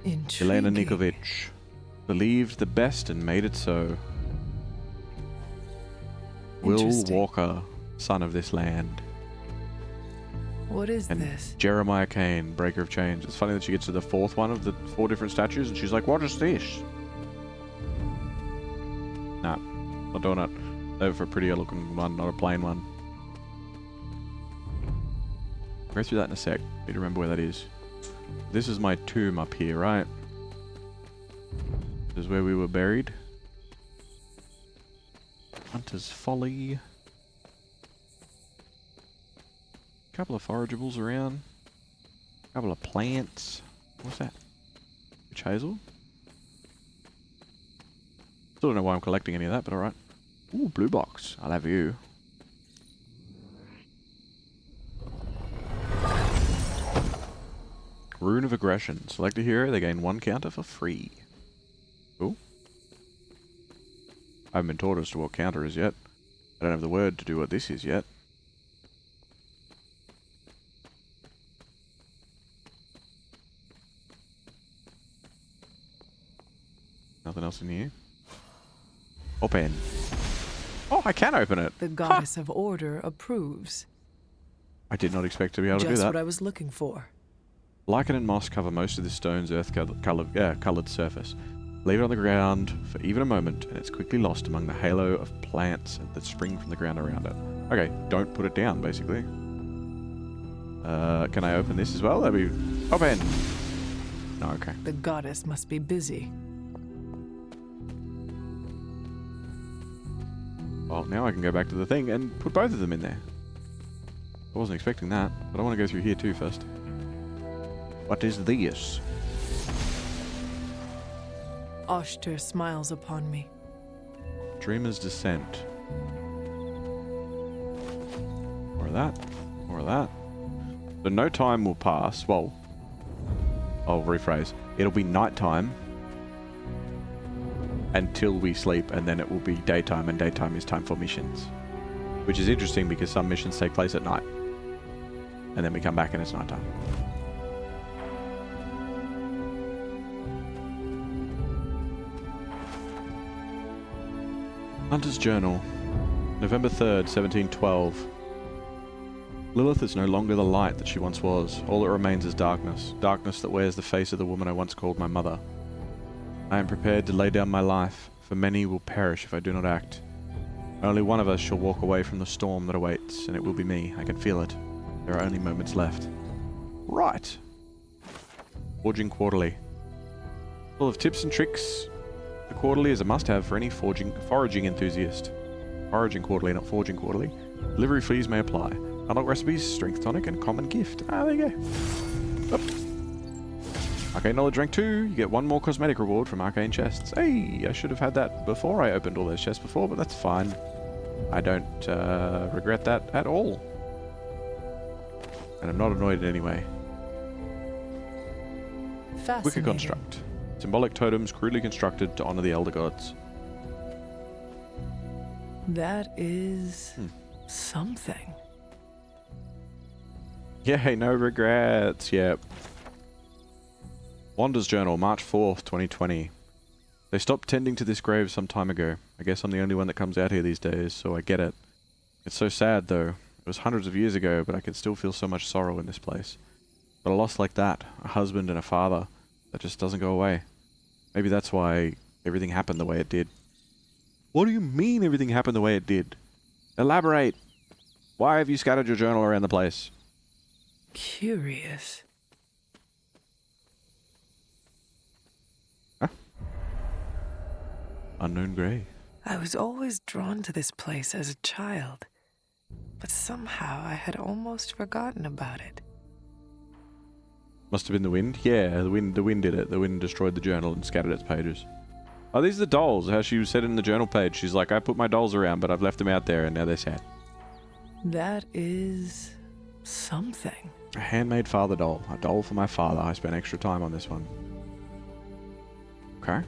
Intriguing. Elena Nikovic believed the best and made it so. Will Walker, son of this land. What is and this? Jeremiah Kane, breaker of chains. It's funny that she gets to the 4th one of the 4 different statues and she's like, what is this? Nah, not doing it. Over for a prettier looking one, not a plain one. I'll go through that in a sec. Need to remember where that is. This is my tomb up here, right? This is where we were buried. Hunter's Folly. Couple of forageables around. Couple of plants. What's that? Witch hazel? Still don't know why I'm collecting any of that, but alright. Ooh, blue box. I'll have you. Rune of Aggression. Select a hero, they gain 1 counter for free. Cool. I haven't been taught as to what counter is yet. I don't have the word to do what this is yet. Nothing else in here. Open. Oh, I can open it. The goddess of order approves. I did not expect to be able to do that. Just what I was looking for. Lichen and moss cover most of the stone's earth-coloured surface. Leave it on the ground for even a moment, and it's quickly lost among the halo of plants that spring from the ground around it. Okay, don't put it down, basically. Can I open this as well? That'd be... Open! No, okay. The goddess must be busy. Well, now I can go back to the thing and put both of them in there. I wasn't expecting that, but I want to go through here too first. What is this? Oshter smiles upon me. Dreamer's Descent. More of that. More of that. So no time will pass. Well, I'll rephrase. It'll be nighttime until we sleep, and then it will be daytime, and daytime is time for missions. Which is interesting because some missions take place at night. And then we come back and it's nighttime. Hunter's Journal, November 3rd, 1712. Lilith is no longer the light that she once was. All that remains is darkness. Darkness that wears the face of the woman I once called my mother. I am prepared to lay down my life, for many will perish if I do not act. Only one of us shall walk away from the storm that awaits, and it will be me. I can feel it. There are only moments left. Right. Forging Quarterly. Full of tips and tricks. The Quarterly is a must-have for any foraging enthusiast. Foraging Quarterly, not Forging Quarterly. Delivery fees may apply. Unlock recipes, strength tonic, and common gift. Ah, there you go. Up. Arcane Knowledge rank 2. You get one more cosmetic reward from Arcane Chests. Hey, I should have had that before I opened all those chests before, but that's fine. I don't regret that at all. And I'm not annoyed in any way. Wicker Construct. Symbolic totems crudely constructed to honor the Elder Gods. That is something. Yay, no regrets. Yep. Wanda's Journal, March 4th, 2020. They stopped tending to this grave some time ago. I guess I'm the only one that comes out here these days, so I get it. It's so sad, though. It was hundreds of years ago, but I can still feel so much sorrow in this place. But a loss like that, a husband and a father, that just doesn't go away. Maybe that's why everything happened the way it did. What do you mean everything happened the way it did? Elaborate! Why have you scattered your journal around the place? Curious. Huh? Unknown grave. I was always drawn to this place as a child, but somehow I had almost forgotten about it. Must have been the wind? Yeah, the wind did it. The wind destroyed the journal and scattered its pages. Oh, these are the dolls. How she said in the journal page. She's like, I put my dolls around, but I've left them out there, and now they're sad. That is something. A handmade father doll. A doll for my father. I spent extra time on this one. Okay.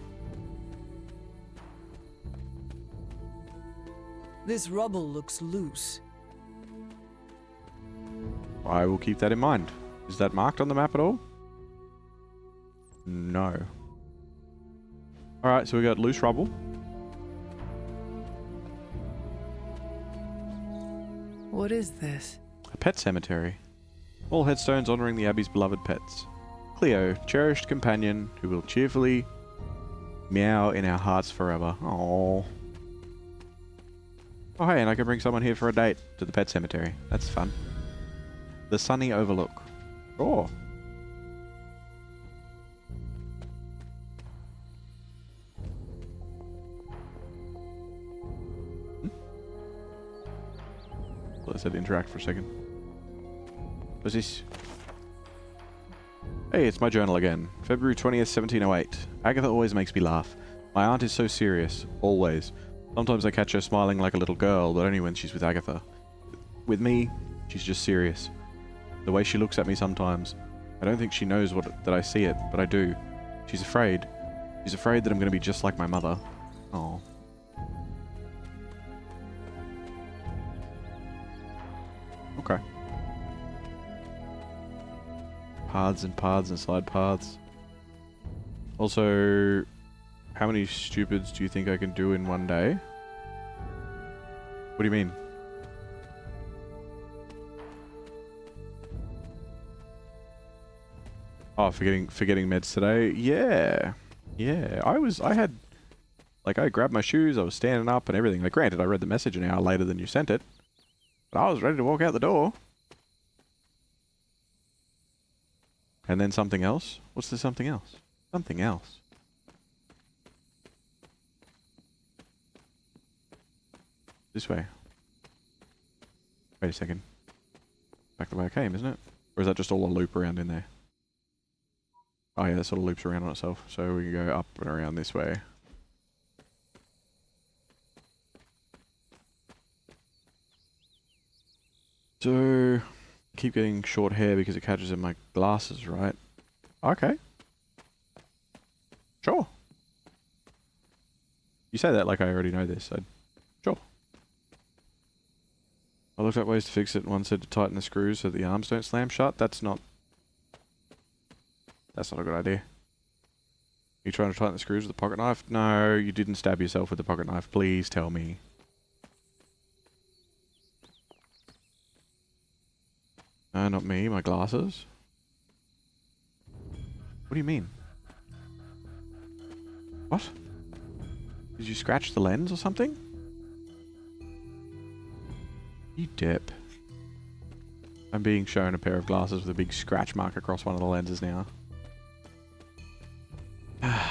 This rubble looks loose. I will keep that in mind. Is that marked on the map at all? No. Alright, so we got loose rubble. What is this? A pet cemetery. All headstones honouring the Abbey's beloved pets. Cleo, cherished companion who will cheerfully meow in our hearts forever. Aww. Oh hey, and I can bring someone here for a date to the pet cemetery. That's fun. The Sunny Overlook. Oh. Let's interact for a second. What's this? Hey, it's my journal again. February 20th, 1708. Agatha always makes me laugh. My aunt is so serious. Always. Sometimes I catch her smiling like a little girl, but only when she's with Agatha. With me, she's just serious. The way she looks at me sometimes. I don't think she knows that I see it, but I do. She's afraid. She's afraid that I'm going to be just like my mother. Oh. Okay. Paths and paths and side paths. Also, how many stupids do you think I can do in one day? What do you mean? Oh, forgetting meds today? Yeah. Yeah. I grabbed my shoes, I was standing up and everything. Like, granted, I read the message an hour later than you sent it. But I was ready to walk out the door. And then something else? What's the something else? Something else. This way. Wait a second. Back the way I came, isn't it? Or is that just all a loop around in there? Oh yeah, that sort of loops around on itself. So we can go up and around this way. So, I keep getting short hair because it catches in my glasses, right? Okay. Sure. You say that like I already know this, so sure. I looked at ways to fix it. One said to tighten the screws so the arms don't slam shut. That's not a good idea. You trying to tighten the screws with a pocket knife? No, you didn't stab yourself with a pocket knife. Please tell me. No, not me. My glasses. What do you mean? What? Did you scratch the lens or something? You dip. I'm being shown a pair of glasses with a big scratch mark across one of the lenses now. I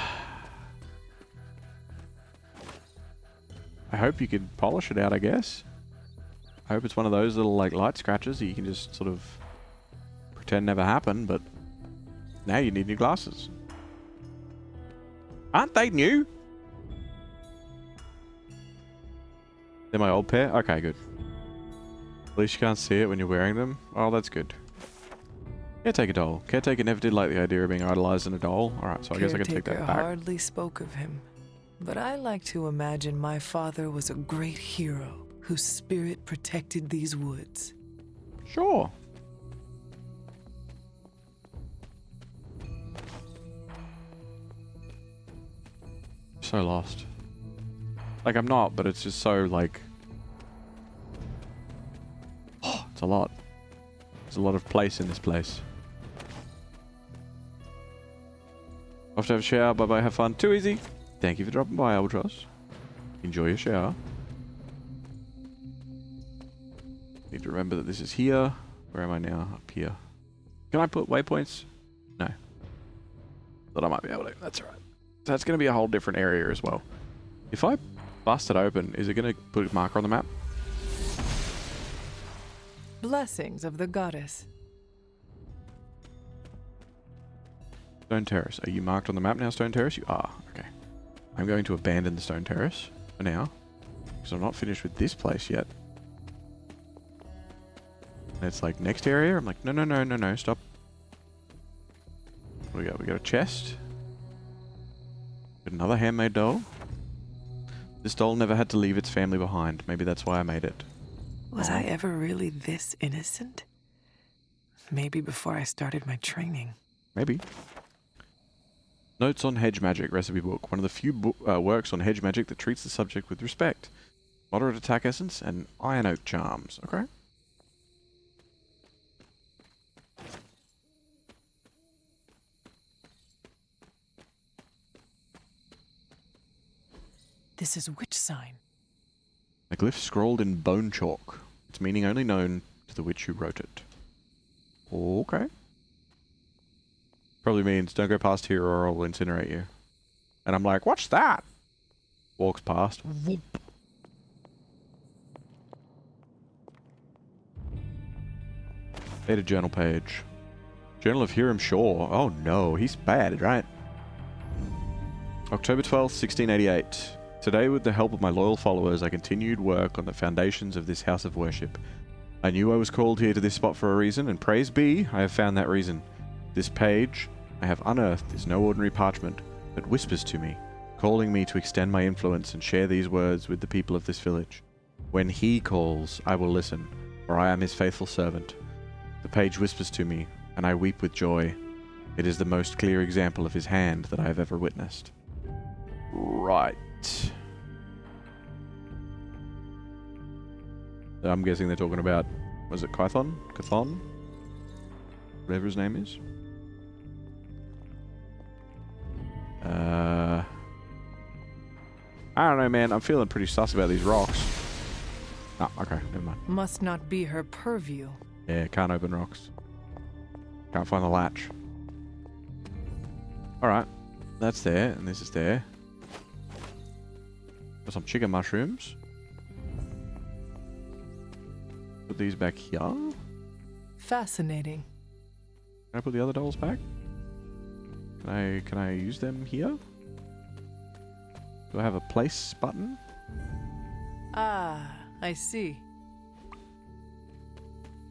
hope you could polish it out, I guess. I hope it's one of those little like light scratches that you can just sort of pretend never happened, but now you need new glasses. Aren't they new? They're my old pair? Okay, good. At least you can't see it when you're wearing them. Oh, that's good. Caretaker doll. Caretaker never did like the idea of being idolized in a doll. Alright, so I guess I can take that back. Hardly spoke of him, but I like to imagine my father was a great hero whose spirit protected these woods. Sure. So lost. Like, I'm not, but it's just so, like... Oh, it's a lot. There's a lot of place in this place. Off to have a shower. Bye-bye, have fun. Too easy. Thank you for dropping by, Albatross. Enjoy your shower. Need to remember that this is here. Where am I now? Up here. Can I put waypoints? No. Thought I might be able to. That's alright. So that's going to be a whole different area as well. If I bust it open, is it going to put a marker on the map? Blessings of the goddess. Stone Terrace. Are you marked on the map now, Stone Terrace? You are. Okay. I'm going to abandon the Stone Terrace for now. Because I'm not finished with this place yet. And it's like, next area? I'm like, no, stop. What do we got? We got a chest. Got another handmade doll. This doll never had to leave its family behind. Maybe that's why I made it. Was I ever really this innocent? Maybe before I started my training. Maybe. Notes on Hedge Magic recipe book. One of the few works on Hedge Magic that treats the subject with respect. Moderate attack essence and iron oak charms. Okay. This is which sign? A glyph scrawled in bone chalk. Its meaning only known to the witch who wrote it. Okay. Probably means don't go past here or I'll incinerate you. And I'm like, what's that? Walks past. Whoop. Data journal page. Journal of Hiram Shaw. Oh no, he's bad, right? October 12th, 1688. Today, with the help of my loyal followers, I continued work on the foundations of this house of worship. I knew I was called here to this spot for a reason, and praise be, I have found that reason. This page I have unearthed is no ordinary parchment, but whispers to me, calling me to extend my influence and share these words with the people of this village. When he calls, I will listen, for I am his faithful servant. The page whispers to me, and I weep with joy. It is the most clear example of his hand that I have ever witnessed. Right. I'm guessing they're talking about, was it Chthon? Chthon? Whatever his name is. I don't know, man. I'm feeling pretty sus about these rocks. Oh, okay. Never mind. Must not be her purview. Yeah, can't open rocks. Can't find the latch. Alright. That's there, and this is there. Got some chicken mushrooms. these back here? Can Fascinating. I put the other dolls back? Can I use them here? Do I have a place button? Ah, I see.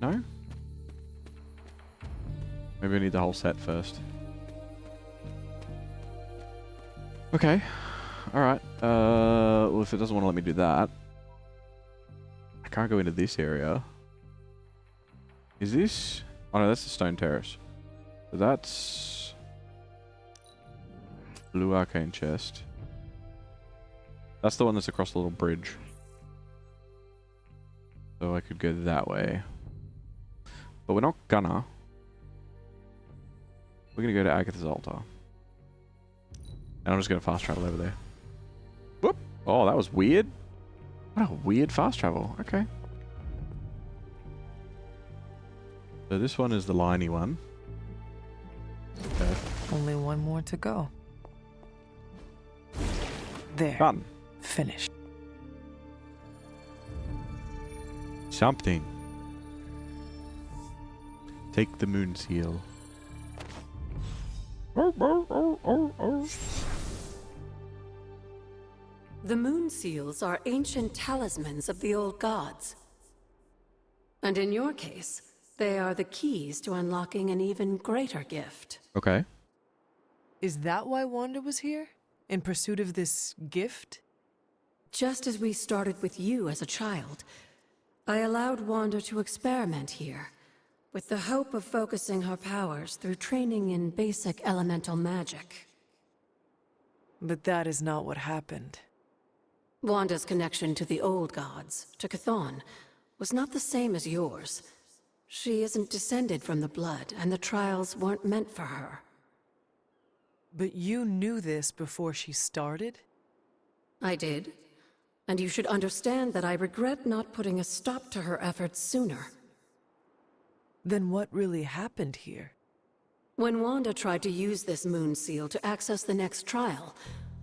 No? Maybe I need the whole set first. Okay. Alright. Well, if it doesn't want to let me do that, I can't go into this area. Is this... Oh no, that's the stone terrace. So that's... Blue arcane chest. That's the one that's across the little bridge. So I could go that way. But we're not gonna. We're gonna go to Agatha's altar. And I'm just gonna fast travel over there. Whoop! Oh, that was weird. What a weird fast travel. Okay. So this one is the liney one. Okay. Only one more to go. There. Done. Finished. Something. Take the moon seal. The moon seals are ancient talismans of the old gods. And in your case, they are the keys to unlocking an even greater gift. Okay. Is that why Wanda was here? In pursuit of this gift? Just as we started with you as a child, I allowed Wanda to experiment here, with the hope of focusing her powers through training in basic elemental magic. But that is not what happened. Wanda's connection to the old gods, to Chthon, was not the same as yours. She isn't descended from the blood, and the trials weren't meant for her. But you knew this before she started? I did. And you should understand that I regret not putting a stop to her efforts sooner. Then what really happened here? When Wanda tried to use this moon seal to access the next trial,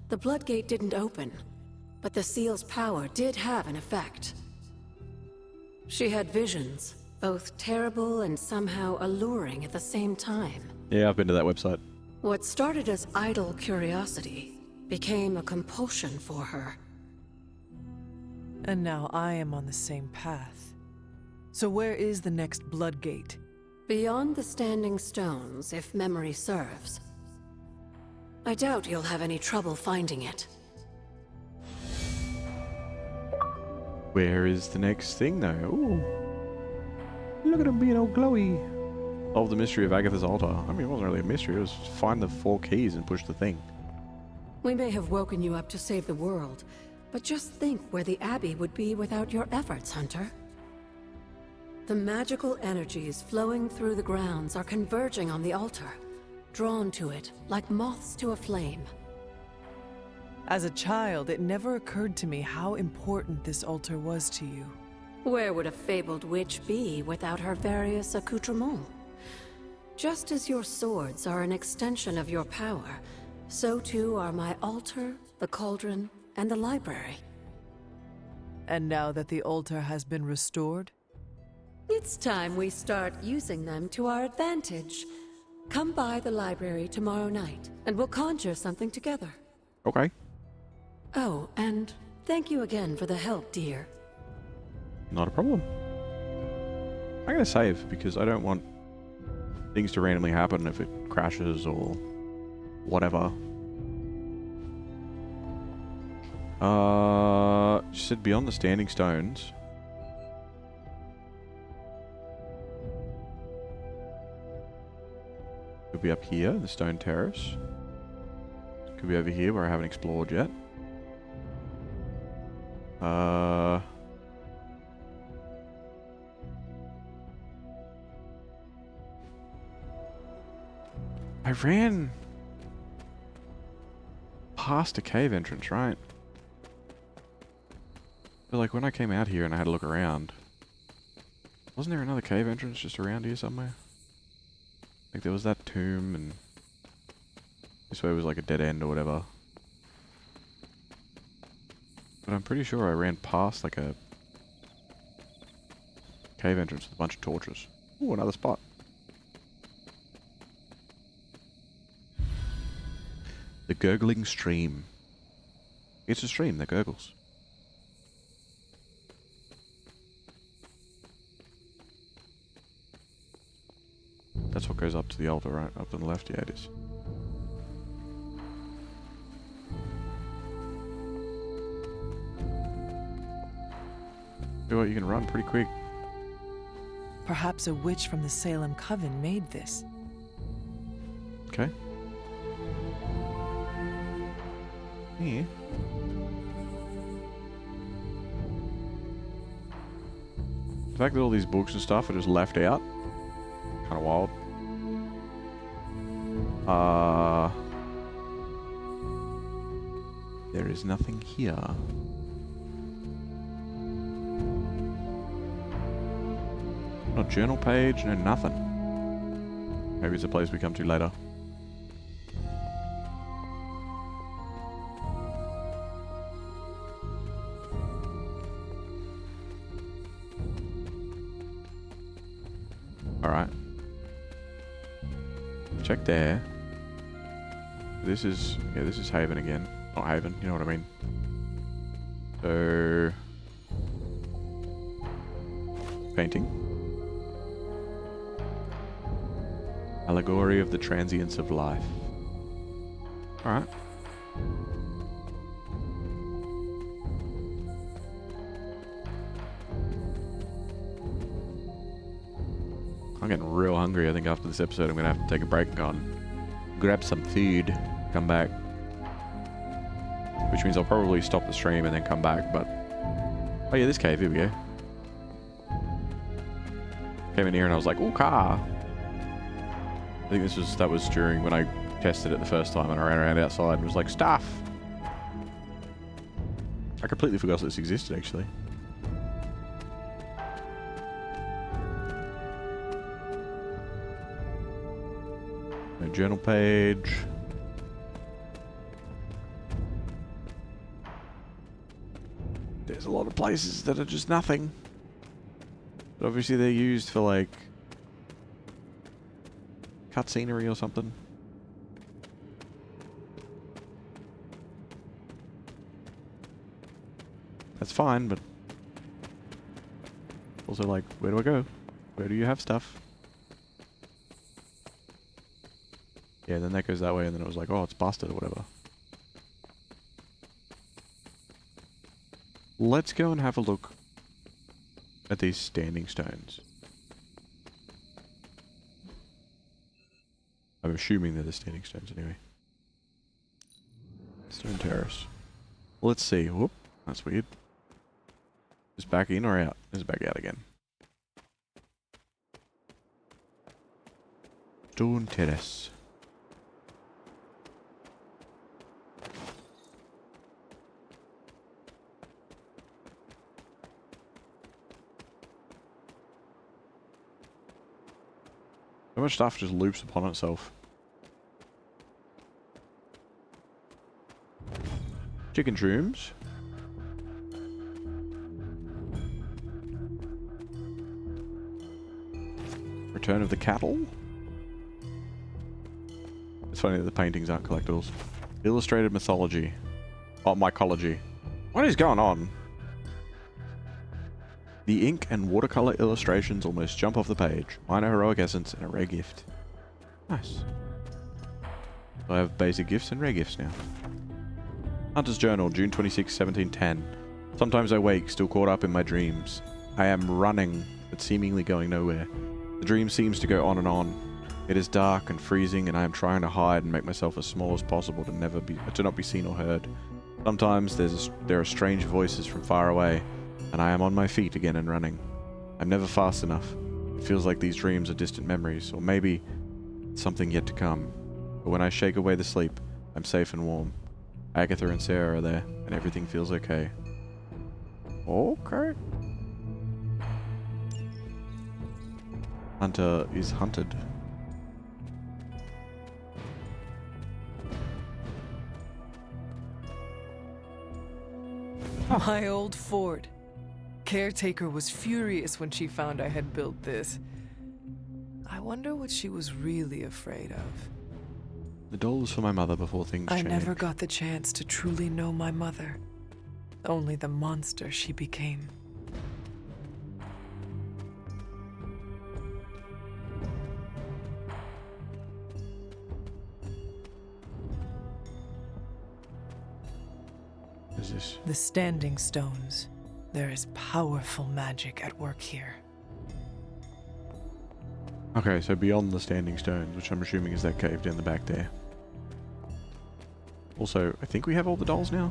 the Bloodgate didn't open. But the seal's power did have an effect. She had visions, both terrible and somehow alluring at the same time. Yeah, I've been to that website. What started as idle curiosity became a compulsion for her. And now I am on the same path. So where is the next Bloodgate? Beyond the Standing Stones, if memory serves. I doubt you'll have any trouble finding it. Where is the next thing, though? Ooh. Look at him being all glowy. Solve the mystery of Agatha's altar. I mean, it wasn't really a mystery. It was find the 4 keys and push the thing. We may have woken you up to save the world, but just think where the Abbey would be without your efforts, Hunter. The magical energies flowing through the grounds are converging on the altar, drawn to it like moths to a flame. As a child, it never occurred to me how important this altar was to you. Where would a fabled witch be without her various accoutrements? Just as your swords are an extension of your power, so too are my altar, the cauldron, and the library. And now that the altar has been restored? It's time we start using them to our advantage. Come by the library tomorrow night, and we'll conjure something together. Okay. Oh, and thank you again for the help, dear. Not a problem. I'm going to save because I don't want things to randomly happen if it crashes or whatever. She said beyond the Standing Stones. Could be up here, the stone terrace. Could be over here where I haven't explored yet. I ran past a cave entrance, right? But like when I came out here and I had a look around, wasn't there another cave entrance just around here somewhere? Like there was that tomb and this way was like a dead end or whatever. But I'm pretty sure I ran past like a Cave entrance with a bunch of torches. Ooh, another spot. The gurgling stream. It's a stream that gurgles. That's what goes up to the altar, right? Up on the left? Yeah, it is. You know what, you can run pretty quick. Perhaps a witch from the Salem Coven made this. Okay. Yeah. The fact that all these books and stuff are just left out, kind of wild. There is nothing here. No journal page, no nothing. Maybe it's a place we come to later. Alright. Check there. This is, yeah, this is Haven again. Not Haven, you know what I mean. So... painting. Allegory of the transience of life. Alright. I'm getting real hungry. I think after this episode I'm going to have to take a break and go and grab some food, come back. Which means I'll probably stop the stream and then come back, but... oh yeah, this cave, here we go. Came in here and I was like, ooh, car! I think that was during when I tested it the first time and I ran around outside and was like, stuff! I completely forgot this existed, actually. No journal page. There's a lot of places that are just nothing. But obviously they're used for like cut scenery or something. That's fine, but also like, where do I go? Where do you have stuff? Yeah, then that goes that way and then it was like, oh, it's busted or whatever. Let's go and have a look at these standing stones. I'm assuming they're the standing stones anyway. Stone terrace. Let's see. Whoop. That's weird. Is it back in or out? Is it back out again? Stone terrace. So much stuff just loops upon itself. Chicken shrooms. Return of the cattle. It's funny that the paintings aren't collectibles. Illustrated mythology. Oh, mycology. What is going on? The ink and watercolor illustrations almost jump off the page. Minor heroic essence and a rare gift. Nice. I have basic gifts and rare gifts now. Hunter's Journal, June 26, 1710. Sometimes I wake, still caught up in my dreams. I am running, but seemingly going nowhere. The dream seems to go on and on. It is dark and freezing, and I am trying to hide and make myself as small as possible to not be seen or heard. Sometimes there are strange voices from far away, and I am on my feet again and running. I'm never fast enough. It feels like these dreams are distant memories, or maybe something yet to come. But when I shake away the sleep, I'm safe and warm. Agatha and Sarah are there, and everything feels okay. Okay. Hunter is hunted. My old fort. Caretaker was furious when she found I had built this. I wonder what she was really afraid of. The doll was for my mother before things I changed. never got the chance to truly know my mother. Only the monster she became. What is this? The Standing Stones. There is powerful magic at work here. Okay, so beyond the Standing Stones, which I'm assuming is that cave down the back there. Also, I think we have all the dolls now.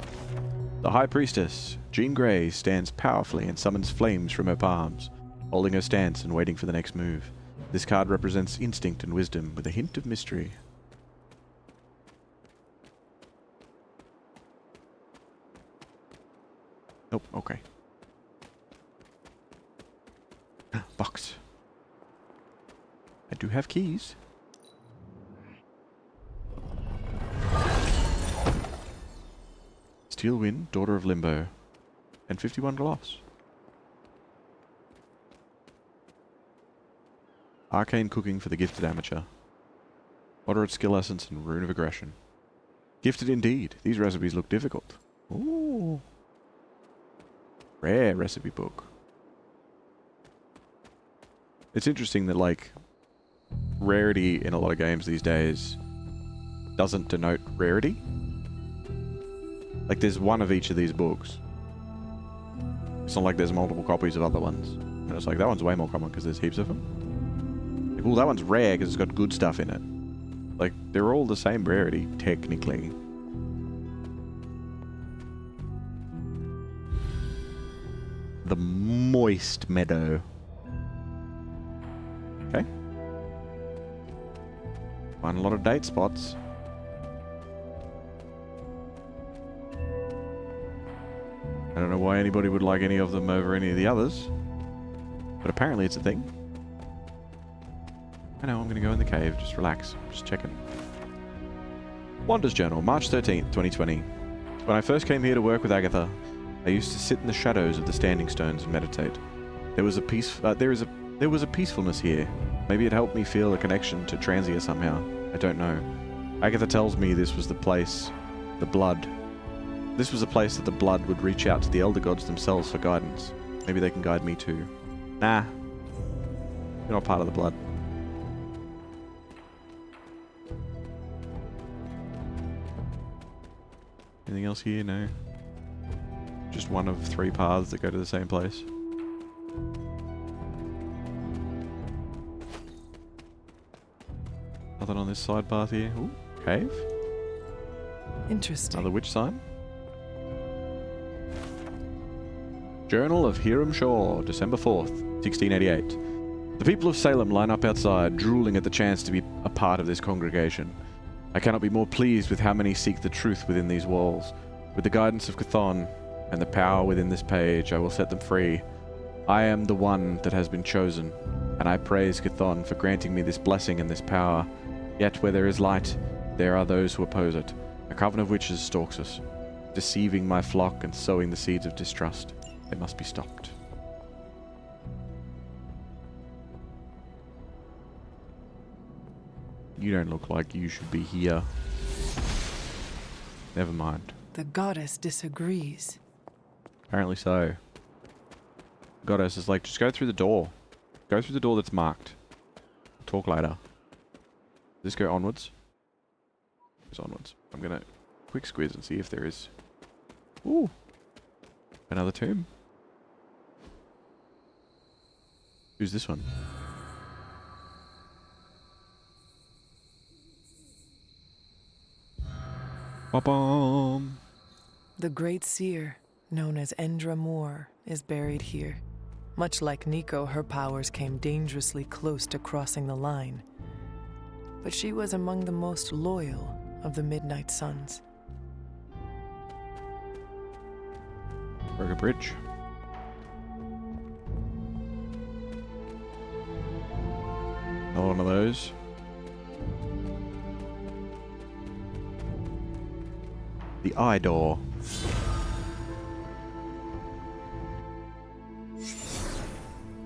The High Priestess, Jean Grey, stands powerfully and summons flames from her palms, holding her stance and waiting for the next move. This card represents instinct and wisdom with a hint of mystery. Oh, okay. Box. I do have keys. Steel Wind, Daughter of Limbo, and 51 gloss. Arcane Cooking for the Gifted Amateur. Moderate Skill Essence and Rune of Aggression. Gifted indeed. These recipes look difficult. Ooh. Rare recipe book. It's interesting that, like, rarity in a lot of games these days doesn't denote rarity. Like, there's one of each of these books. It's not like there's multiple copies of other ones. And it's like, that one's way more common because there's heaps of them. Like, well, that one's rare because it's got good stuff in it. Like, they're all the same rarity, technically. The Moist Meadow. Okay. Find a lot of date spots. I don't know why anybody would like any of them over any of the others, but apparently it's a thing. I know, I'm going to go in the cave. Just relax. Just checking. Wander's Journal, March 13th, 2020. When I first came here to work with Agatha, I used to sit in the shadows of the Standing Stones and meditate. There was a peacefulness here. Maybe it helped me feel a connection to Transia somehow. I don't know. Agatha tells me this was the place, the blood. This was a place that the blood would reach out to the elder gods themselves for guidance. Maybe they can guide me too. Nah. You're not part of the blood. Anything else here? No. Just one of 3 paths that go to the same place. Nothing on this side path here. Ooh, cave. Interesting. Another witch sign. Journal of Hiram Shaw, December 4th, 1688. The people of Salem line up outside, drooling at the chance to be a part of this congregation. I cannot be more pleased with how many seek the truth within these walls. With the guidance of Chthon and the power within this page, I will set them free. I am the one that has been chosen, and I praise Chthon for granting me this blessing and this power. Yet where there is light, there are those who oppose it. A coven of witches stalks us, deceiving my flock and sowing the seeds of distrust. They must be stopped. You don't look like you should be here. Never mind. The goddess disagrees. Apparently so. The goddess is like, just go through the door. Go through the door that's marked. We'll talk later. Does this go onwards? It's onwards. I'm gonna quick squeeze and see if there is... Ooh! Another tomb. Who's this one? Ba-bum! The great seer, known as Endra Moore, is buried here. Much like Nico, her powers came dangerously close to crossing the line. But she was among the most loyal of the Midnight Suns. Burger Bridge. Another one of those. The eye door.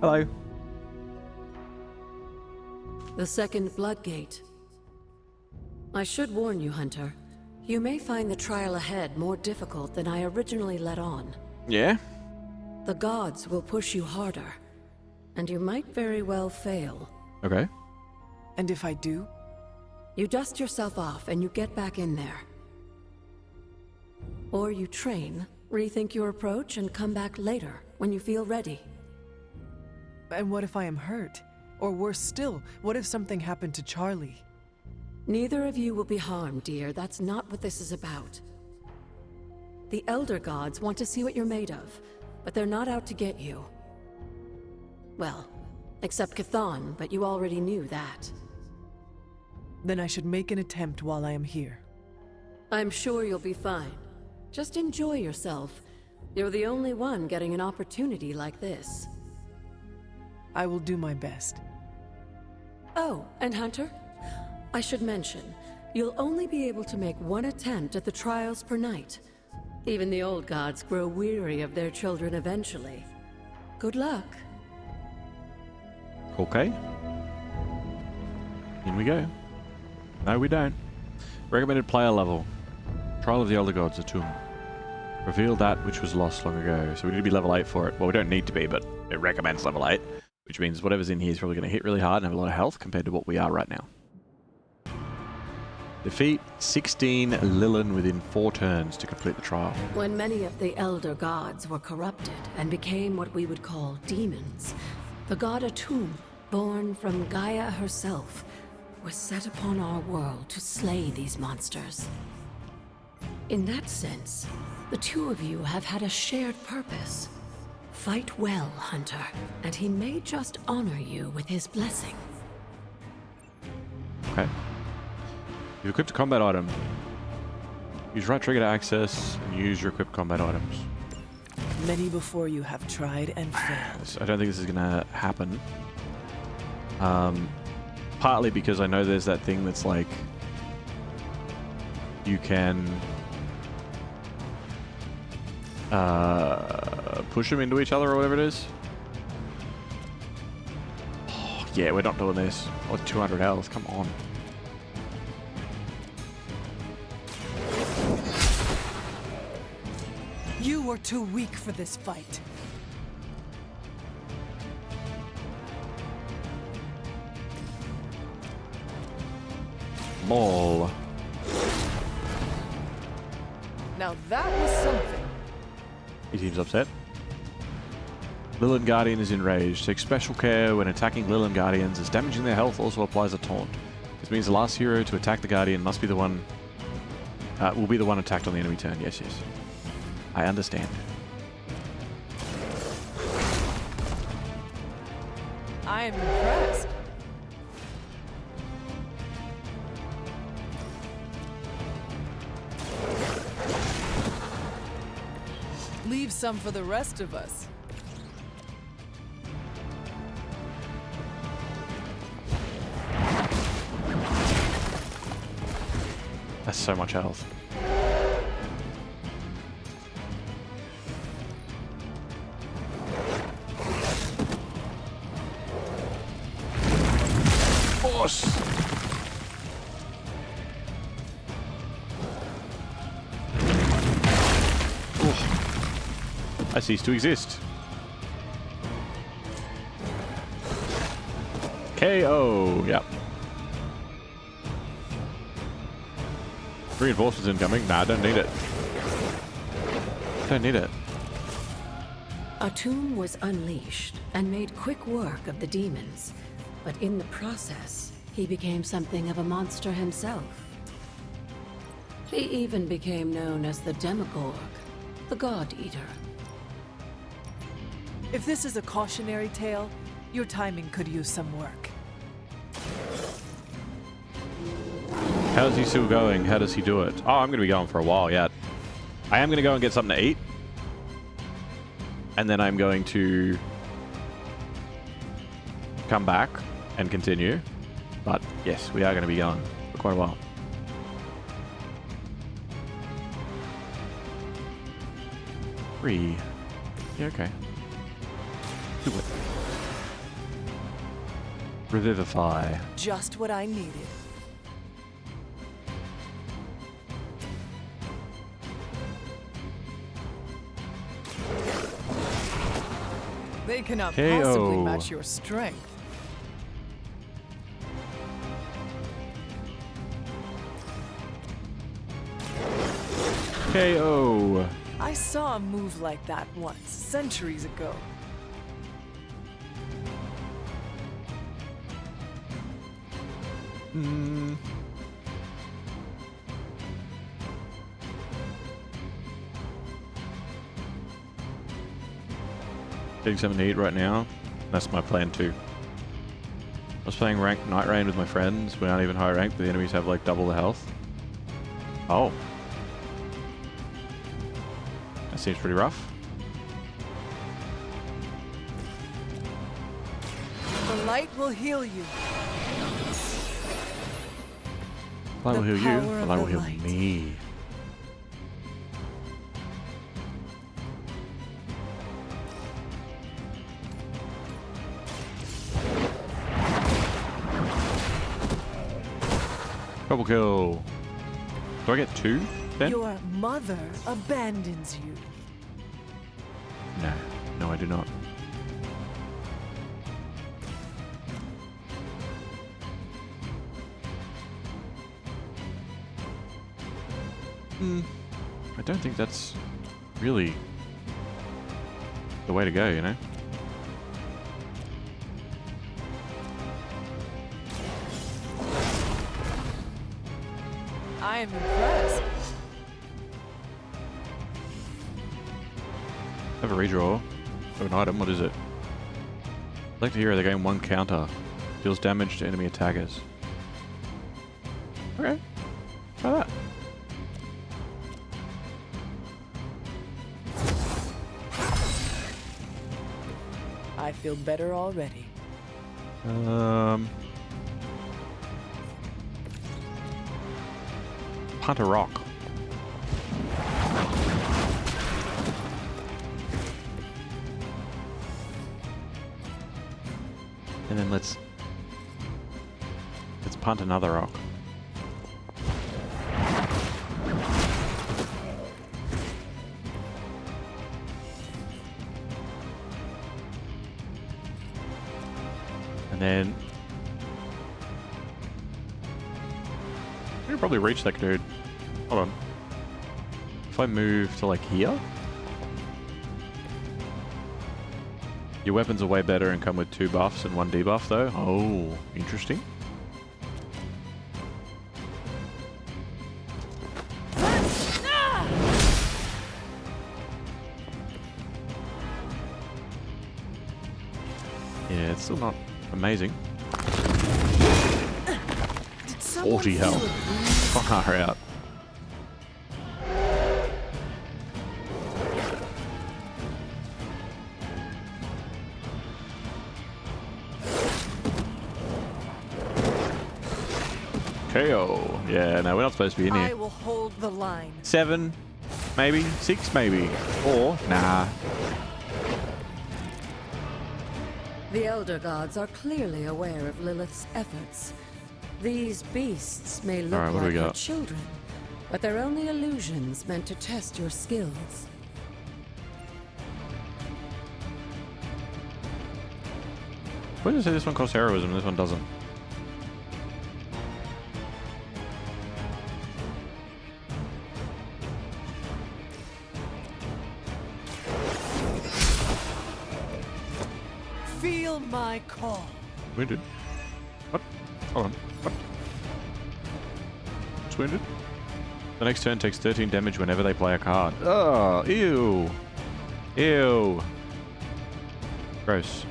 Hello. The second blood gate. I should warn you, Hunter. You may find the trial ahead more difficult than I originally let on. Yeah? The gods will push you harder, and you might very well fail. Okay. And if I do? You dust yourself off and you get back in there. Or you train, rethink your approach, and come back later, when you feel ready. And what if I am hurt? Or worse still, what if something happened to Charlie? Neither of you will be harmed, dear. That's not what this is about. The Elder Gods want to see what you're made of, but they're not out to get you. Well, except Chthon, but you already knew that. Then I should make an attempt while I am here. I'm sure you'll be fine. Just enjoy yourself. You're the only one getting an opportunity like this. I will do my best. Oh, and Hunter? I should mention, you'll only be able to make one attempt at the trials per night. Even the old gods grow weary of their children eventually. Good luck. Okay. In we go. No, we don't. Recommended player level. Trial of the Elder Gods, a tomb. Reveal that which was lost long ago. So we need to be level 8 for it. Well, we don't need to be, but it recommends level 8. Which means whatever's in here is probably going to hit really hard and have a lot of health compared to what we are right now. Defeat 16 Lilith within 4 turns to complete the trial. When many of the Elder Gods were corrupted and became what we would call demons, the god Atum, born from Gaia herself, was set upon our world to slay these monsters. In that sense, the two of you have had a shared purpose. Fight well, Hunter, and he may just honor you with his blessing. Okay. You've equipped a combat item. Use right trigger to access and use your equipped combat items. Many before you have tried and failed. I don't think this is going to happen. Partly because I know there's that thing that's like you can push them into each other or whatever it is. Oh, yeah, we're not doing this. Oh, 200 health, come on. You were too weak for this fight. Maul. Now that was something. He seems upset. Lilith Guardian is enraged. Take special care when attacking Lilith Guardians, as damaging their health also applies a taunt. This means the last hero to attack the Guardian must be the one... will be the one attacked on the enemy turn. Yes, yes. I understand. I am impressed. Leave some for the rest of us. That's so much health. Force! I cease to exist. KO. Yep. Reinforcements incoming. Nah, don't need it. Don't need it. Atum was unleashed and made quick work of the demons, but in the process, he became something of a monster himself. He even became known as the Demogorg, the God Eater. If this is a cautionary tale, your timing could use some work. How's he still going? How does he do it? Oh, I'm going to be going for a while yet. I am going to go and get something to eat. And then I'm going to come back and continue. But yes, we are going to be going for quite a while. Free. Yeah, okay. Do it. Revivify. Just what I needed. They cannot KO. possibly match your strength. KO. I saw a move like that once, centuries ago. Getting something to eat right now. That's my plan too. I was playing ranked Night Rain with my friends. We aren't even high ranked, but the enemies have like double the health. Oh. That seems pretty rough. The light will heal you. The light will heal you. power The of light will the heal light. me. Double kill. Do I get 2 then? Your mother abandons you. No. No, I do not. I don't think that's really the way to go, you know? I am impressed. I have a redraw of an item. What is it? Select a hero. They gain 1 counter. Deals damage to enemy attackers. Okay. Try that. I feel better already. Punt a rock. And then let's punt another rock. And then we could probably reach that dude. Hold on. If I move to like here, your weapons are way better and come with 2 buffs and 1 debuff though. Oh, interesting. Yeah, it's still not amazing. 40 health. Far out. KO. Yeah, no, we're not supposed to be in I here. will hold the line. 7, maybe 6, maybe, or nah. The Elder Gods are clearly aware of Lilith's efforts. These beasts may look Alright, what do like we her got? children, but they're only illusions meant to test your skills. Why does it say this one costs heroism and this one doesn't? Feel my call. Wounded. What? Hold on. What? It's wounded. The next turn takes 13 damage whenever they play a card. Oh, ew. Ew. Gross.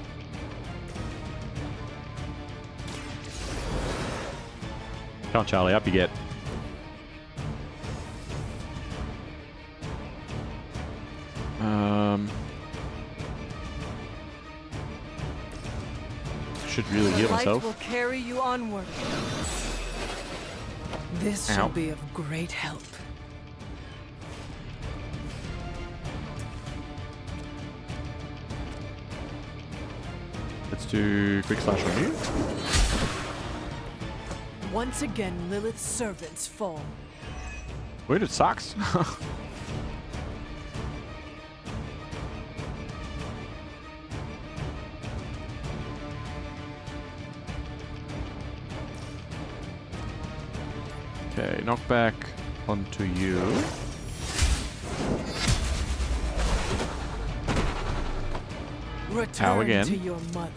Come on, Charlie, up you get. Should really heal The light myself. will carry you onward. This shall Ow. be of great help. Let's do quick slash on you. Once again, Lilith's servants fall. Weird, it sucks. Okay, knock back onto you. Return again? to your mother.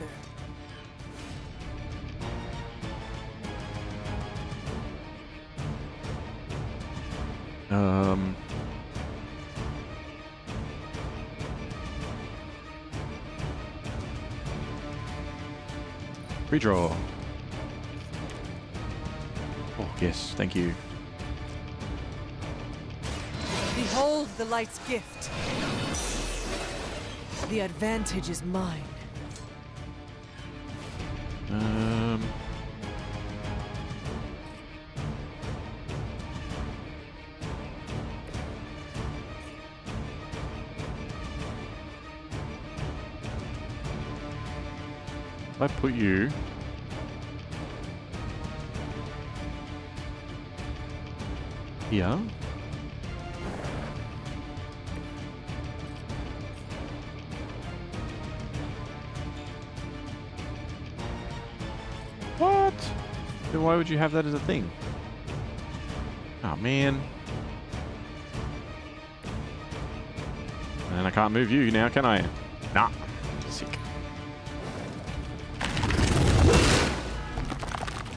Redraw. Oh, yes, thank you. Behold the light's gift. The advantage is mine. I put you here. What? Then why would you have that as a thing? Oh man. And I can't move you now, can I? Nah. Sick.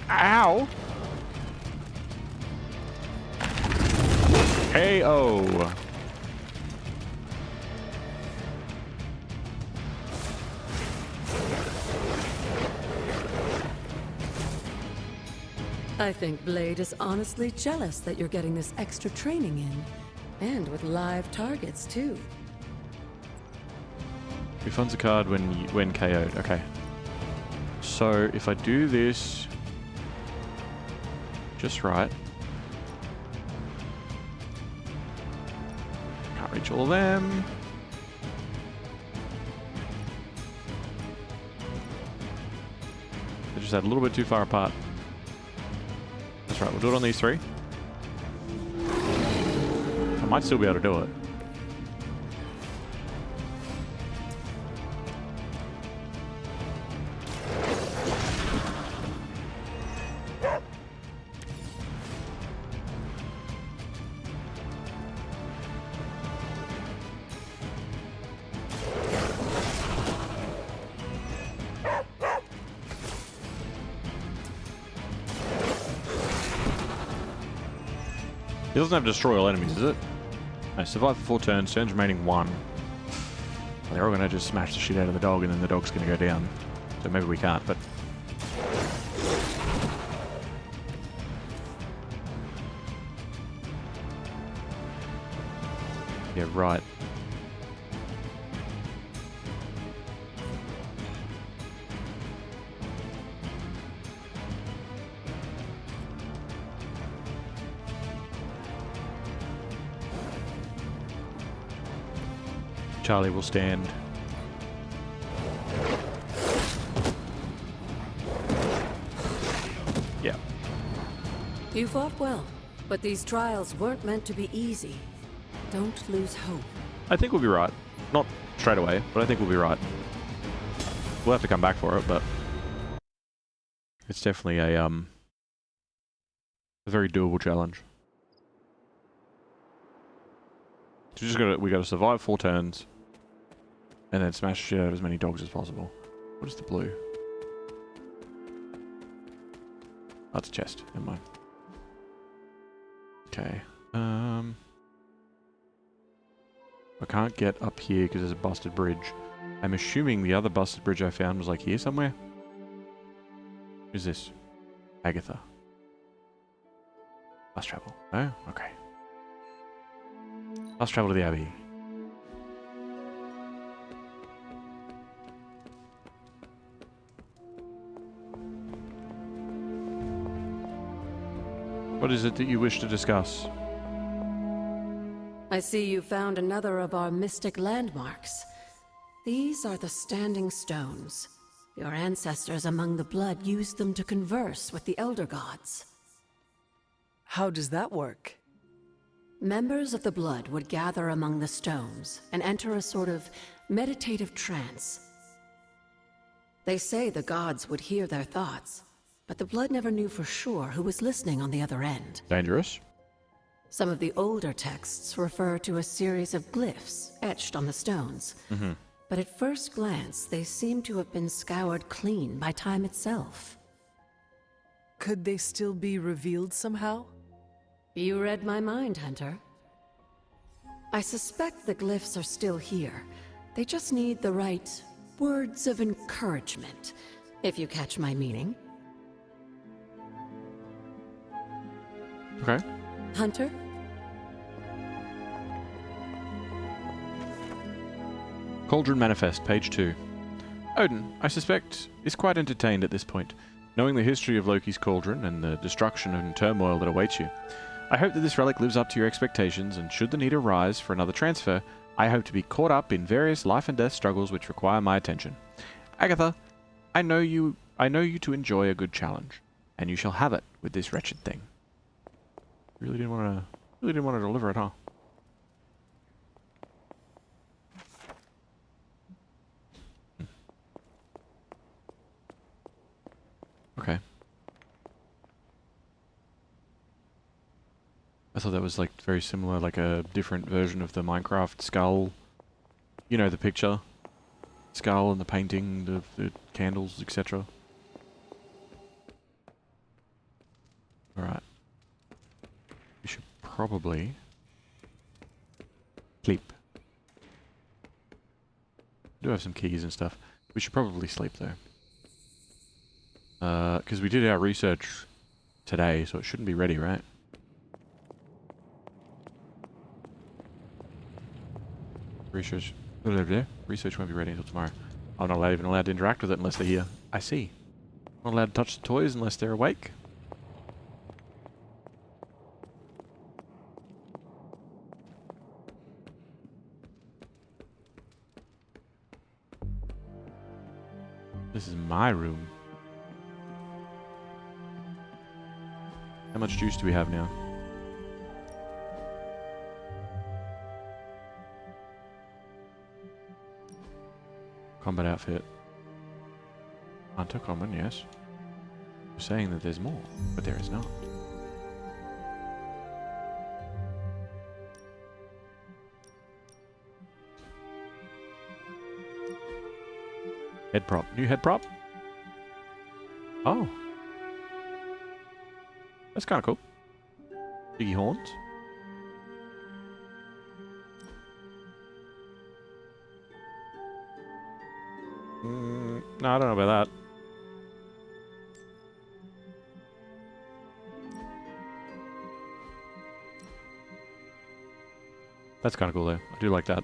Ow! KO. I think Blade is honestly jealous that you're getting this extra training in. And with live targets, too. Refunds a card when KO'd. Okay. So if I do this just right. Can't reach all of them. They just had a little bit too far apart. That's right, we'll do it on these three. I might still be able to do it. He doesn't have destroy all enemies, is it? No, survive for 4 turns, turns remaining 1. They're all going to just smash the shit out of the dog and then the dog's going to go down. So maybe we can't, but... Yeah, right. Charlie will stand. Yeah. You fought well, but these trials weren't meant to be easy. Don't lose hope. I think we'll be right. Not straight away, but I think we'll be right. We'll have to come back for it, but it's definitely a very doable challenge. So we gotta survive 4 turns. And then smash the shit out of as many dogs as possible. What is the blue? That's a chest. Never mind. Okay. I can't get up here because there's a busted bridge. I'm assuming the other busted bridge I found was like here somewhere. Who's this? Agatha. Fast travel. Oh, okay. Fast travel to the Abbey. What is it that you wish to discuss? I see you found another of our mystic landmarks. These are the Standing Stones. Your ancestors among the blood used them to converse with the elder gods. How does that work? Members of the blood would gather among the stones and enter a sort of meditative trance. They say the gods would hear their thoughts, but the blood never knew for sure who was listening on the other end. Dangerous. Some of the older texts refer to a series of glyphs etched on the stones. But at first glance, they seem to have been scoured clean by time itself. Could they still be revealed somehow? You read my mind, Hunter. I suspect the glyphs are still here. They just need the right words of encouragement, if you catch my meaning. Okay. Hunter? Cauldron Manifest, page 2. Odin, I suspect, is quite entertained at this point, knowing the history of Loki's cauldron and the destruction and turmoil that awaits you. I hope that this relic lives up to your expectations, and should the need arise for another transfer, I hope to be caught up in various life and death struggles which require my attention. Agatha, I know you to enjoy a good challenge, and you shall have it with this wretched thing. Really didn't want to deliver it, huh? Okay. I thought that was like very similar, like a different version of the Minecraft skull. You know, the picture. Skull and the painting, the candles, etc. Alright. We should probably sleep. We do have some keys and stuff. We should probably sleep though. Because we did our research today, so it shouldn't be ready, right? Research won't be ready until tomorrow. I'm not even allowed to interact with it unless they're here. I see. I'm not allowed to touch the toys unless they're awake. This is my room. How much juice do we have now? Combat outfit. Hunter common, yes. You're saying that there's more, but there is not. Head prop. New head prop? Oh. That's kind of cool. Biggie horns. No, I don't know about that. That's kind of cool though. I do like that.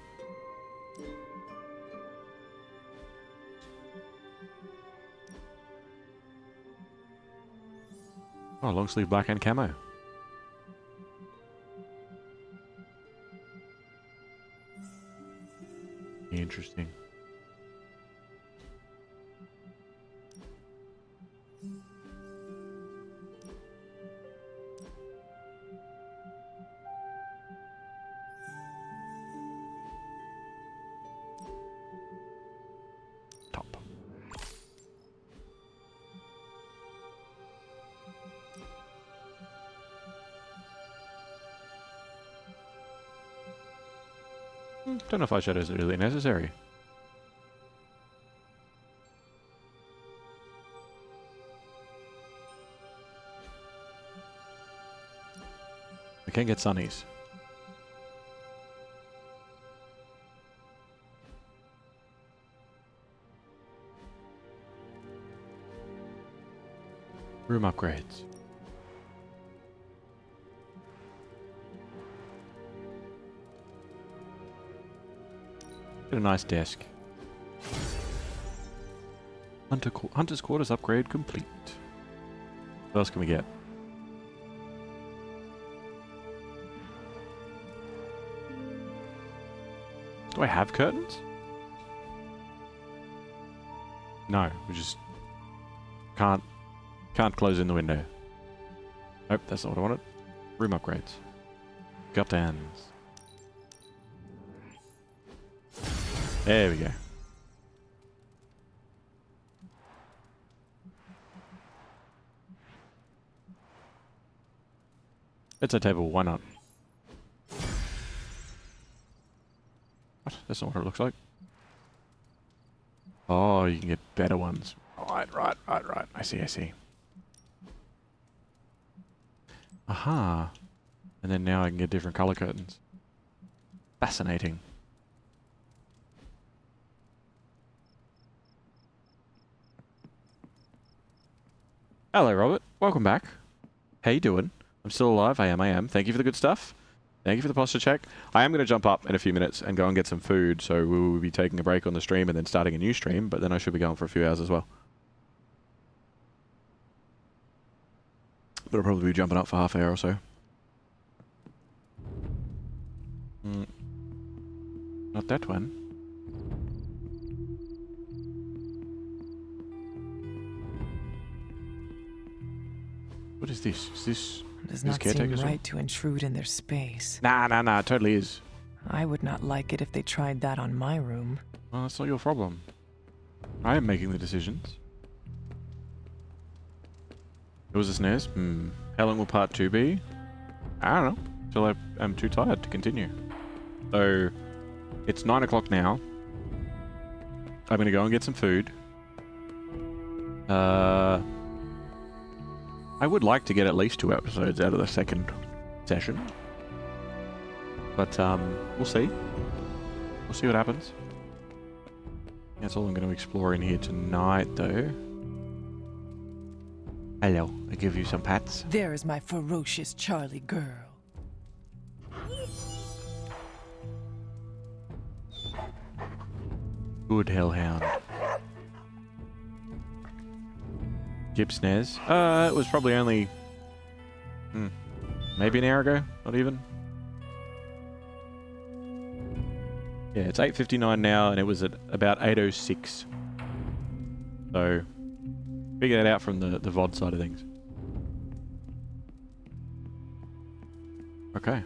Oh, long sleeve black and camo. Interesting. Top. Don't know if eyeshadows are really necessary. I can't get sunnies. Room upgrades. Get a nice desk. Hunter's quarters upgrade complete. What else can we get? Do I have curtains? No, we just can't close in the window. Nope, that's not what I wanted. Room upgrades. Chthons. There we go. It's a table, why not? What? That's not what it looks like. Oh, you can get better ones. Right. I see. Aha. And then now I can get different color curtains. Fascinating. Hello, Robert. Welcome back. How you doing? I'm still alive. I am. Thank you for the good stuff. Thank you for the posture check. I am going to jump up in a few minutes and go and get some food, so we will be taking a break on the stream and then starting a new stream, but then I should be going for a few hours as well. But I'll probably be jumping up for half an hour or so. Not that one. What is this? Is this... Does not seem right to intrude in their space. Nah, it totally is. I would not like it if they tried that on my room. Well, that's not your problem. I am making the decisions. It was a snares. How long will part 2 be? I don't know. Till I am too tired to continue. So, it's 9 o'clock now. I'm going to go and get some food. I would like to get at least 2 episodes out of the second session. But, we'll see. We'll see what happens. That's all I'm going to explore in here tonight, though. Hello, I give you some pats. There is my ferocious Charlie girl. Good hellhound. Jib snares. It was probably only... maybe an hour ago? Not even? Yeah, it's 8:59 now, and it was at about 8:06. So, figure that out from the VOD side of things. Okay.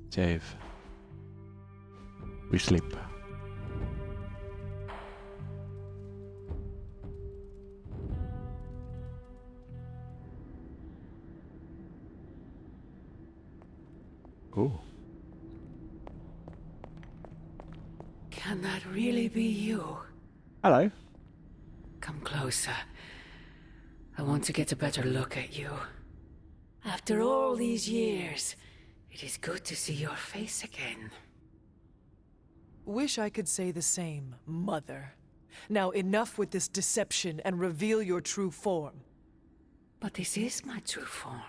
Save. We sleep. Oh. Can that really be you? Hello. Come closer. I want to get a better look at you. After all these years, it is good to see your face again. Wish I could say the same, Mother. Now enough with this deception and reveal your true form. But this is my true form.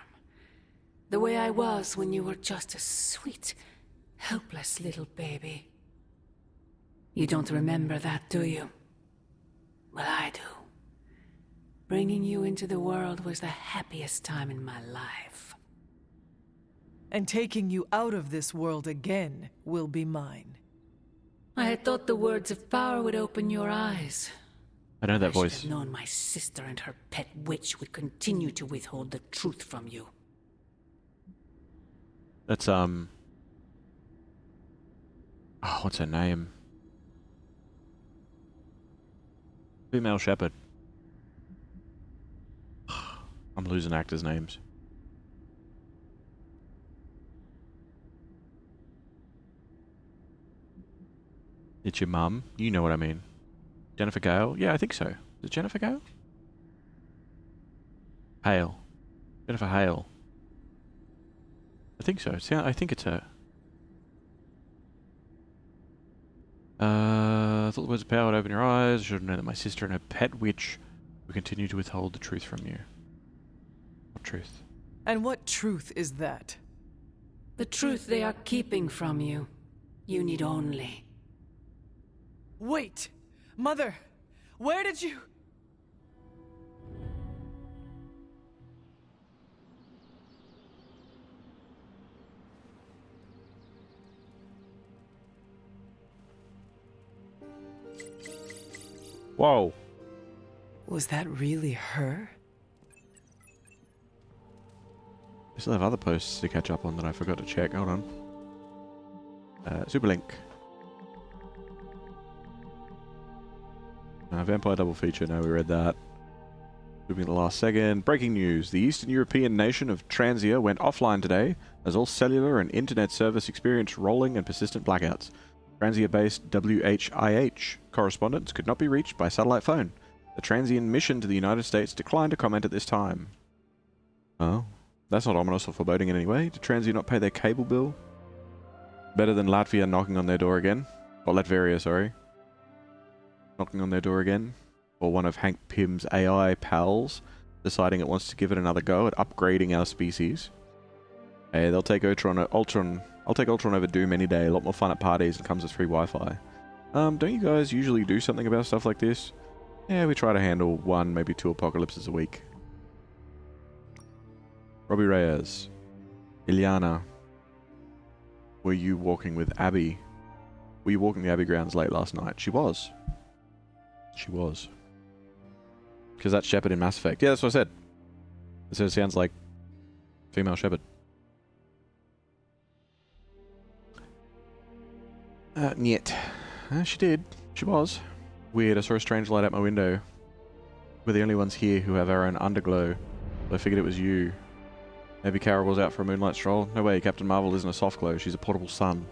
The way I was when you were just a sweet, helpless little baby. You don't remember that, do you? Well, I do. Bringing you into the world was the happiest time in my life. And taking you out of this world again will be mine. I had thought the words of power would open your eyes. I know that I voice. should have known my sister and her pet witch would continue to withhold the truth from you. That's, oh, what's her name? Female shepherd. I'm losing actors' names. It's your mum. You know what I mean. Jennifer Gale? Yeah, I think so. Is it Jennifer Gale? Hale. Jennifer Hale. I think so. I think it's her. I thought the words of power would open your eyes. I should have known that my sister and her pet witch would continue to withhold the truth from you. What truth? And what truth is that? The truth they are keeping from you. You need only. Wait! Mother! Where did you... Whoa. Was that really her? I still have other posts to catch up on that I forgot to check. Hold on. Superlink. Vampire double feature. No, we read that. Moving to the last second. Breaking news. The Eastern European nation of Transia went offline today as all cellular and internet service experienced rolling and persistent blackouts. Transia-based WHIH correspondents could not be reached by satellite phone. The Transian mission to the United States declined to comment at this time. Oh, that's not ominous or foreboding in any way. Did Transia not pay their cable bill? Better than Latvia knocking on their door again. Or Latveria, sorry. Knocking on their door again. Or one of Hank Pym's AI pals deciding it wants to give it another go at upgrading our species. Hey, they'll take Ultron. I'll take Ultron over Doom any day. A lot more fun at parties and comes with free Wi-Fi. Don't you guys usually do something about stuff like this? Yeah, we try to handle 1, maybe 2 apocalypses a week. Robbie Reyes. Ilyana. Were you walking with Abbey? Were you walking the Abbey grounds late last night? She was. She was. Because that's Shepard in Mass Effect. Yeah, that's what I said. So it sounds like female Shepard. Niet. She did. She was. Weird, I saw a strange light out my window. We're the only ones here who have our own underglow. But I figured it was you. Maybe Carol was out for a moonlight stroll. No way, Captain Marvel isn't a soft glow, she's a portable sun.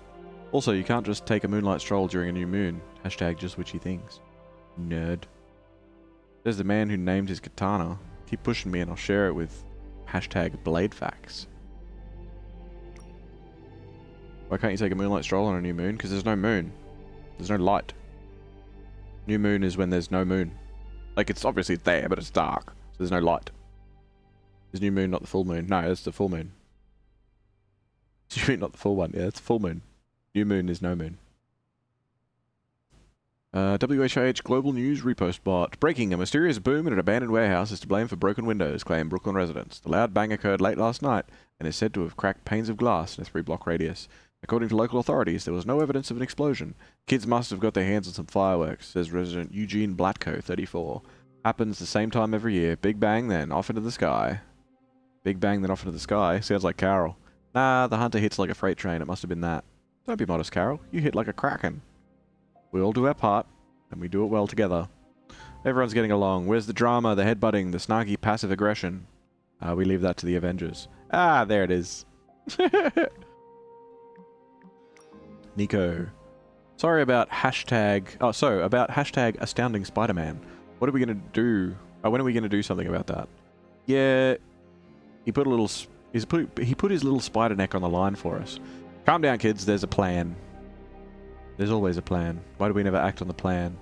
Also, you can't just take a moonlight stroll during a new moon. Hashtag just witchy things. Nerd. There's the man who named his katana. Keep pushing me and I'll share it with hashtag blade facts. Why can't you take a moonlight stroll on a new moon? Because there's no moon. There's no light. New moon is when there's no moon. Like, it's obviously there, but it's dark. So there's no light. Is new moon not the full moon? No, it's the full moon. New moon, not the full one. Yeah, it's full moon. New moon is no moon. WHIH Global News Repost Bot. Breaking. A mysterious boom in an abandoned warehouse is to blame for broken windows, claim Brooklyn residents. The loud bang occurred late last night and is said to have cracked panes of glass in a 3-block radius. According to local authorities, there was no evidence of an explosion. Kids must have got their hands on some fireworks, says resident Eugene Blatko, 34. Happens the same time every year. Big bang, then off into the sky. Big bang, then off into the sky. Sounds like Carol. Nah, the hunter hits like a freight train. It must have been that. Don't be modest, Carol. You hit like a kraken. We all do our part, and we do it well together. Everyone's getting along. Where's the drama, the headbutting, the snarky passive aggression? We leave that to the Avengers. Ah, there it is. Nico. Sorry about hashtag... Oh, so, about hashtag Astounding Spider-Man. What are we going to do? When are we going to do something about that? Yeah... He put a little... He put his little spider neck on the line for us. Calm down, kids. There's a plan. There's always a plan. Why do we never act on the plan?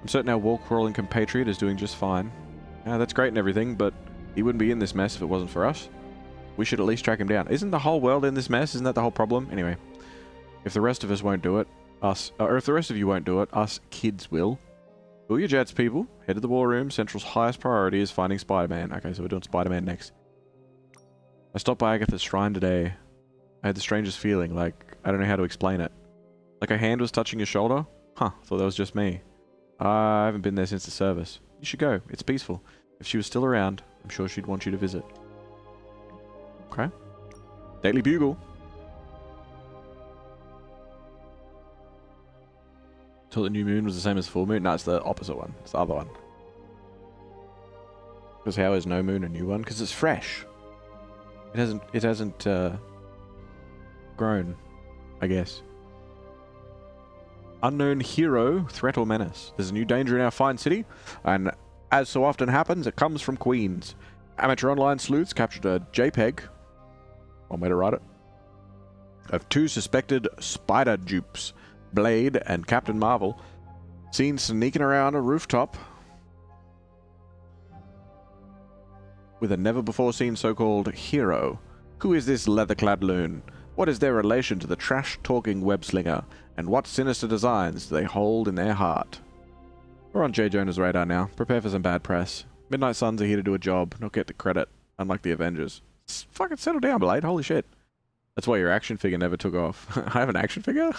I'm certain our wall-crawling compatriot is doing just fine. That's great and everything, but he wouldn't be in this mess if it wasn't for us. We should at least track him down. Isn't the whole world in this mess? Isn't that the whole problem? Anyway. If the rest of us won't do it, or if the rest of you won't do it, us kids will. Pull your jets, people. Head to the war room. Central's highest priority is finding Spider-Man. Okay, so we're doing Spider-Man next. I stopped by Agatha's shrine today. I had the strangest feeling, like, I don't know how to explain it. Like a hand was touching your shoulder? Huh, thought that was just me. I haven't been there since the service. You should go, it's peaceful. If she was still around, I'm sure she'd want you to visit. Okay. Daily Bugle. Thought the new moon was the same as full moon? No, it's the opposite one. It's the other one. Because how is no moon a new one? Because it's fresh. It hasn't grown, I guess. Unknown hero, threat or menace. There's a new danger in our fine city, and as so often happens, it comes from Queens. Amateur online sleuths captured a JPEG, one way to write it, of 2 suspected spider dupes, Blade and Captain Marvel, seen sneaking around a rooftop with a never-before-seen so-called hero. Who is this leather-clad loon? What is their relation to the trash-talking web-slinger? And what sinister designs do they hold in their heart? We're on J. Jonah's radar now. Prepare for some bad press. Midnight Suns are here to do a job, not get the credit, unlike the Avengers. Fucking settle down, Blade. Holy shit. That's why your action figure never took off. I have an action figure?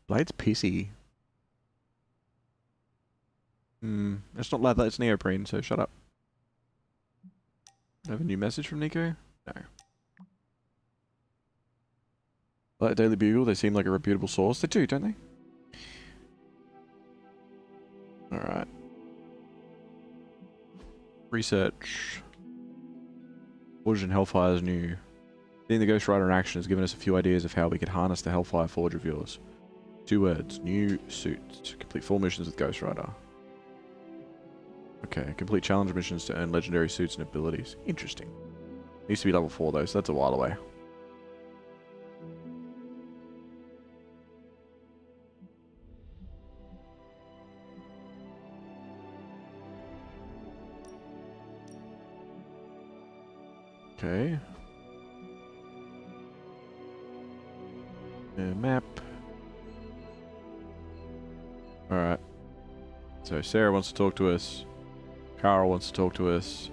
Blade's pissy. It's not leather, it's neoprene, so shut up. Have a new message from Nico? No. Like Daily Bugle, they seem like a reputable source. They do, don't they? Alright. Research. Forge and Hellfire is new. Seeing the Ghost Rider in action has given us a few ideas of how we could harness the Hellfire Forge of yours. 2 words. New suits. Complete 4 missions with Ghost Rider. Okay, complete challenge missions to earn legendary suits and abilities. Interesting. Needs to be level 4 though, so that's a while away. Okay. Map. Alright. So Sarah wants to talk to us. Carl wants to talk to us.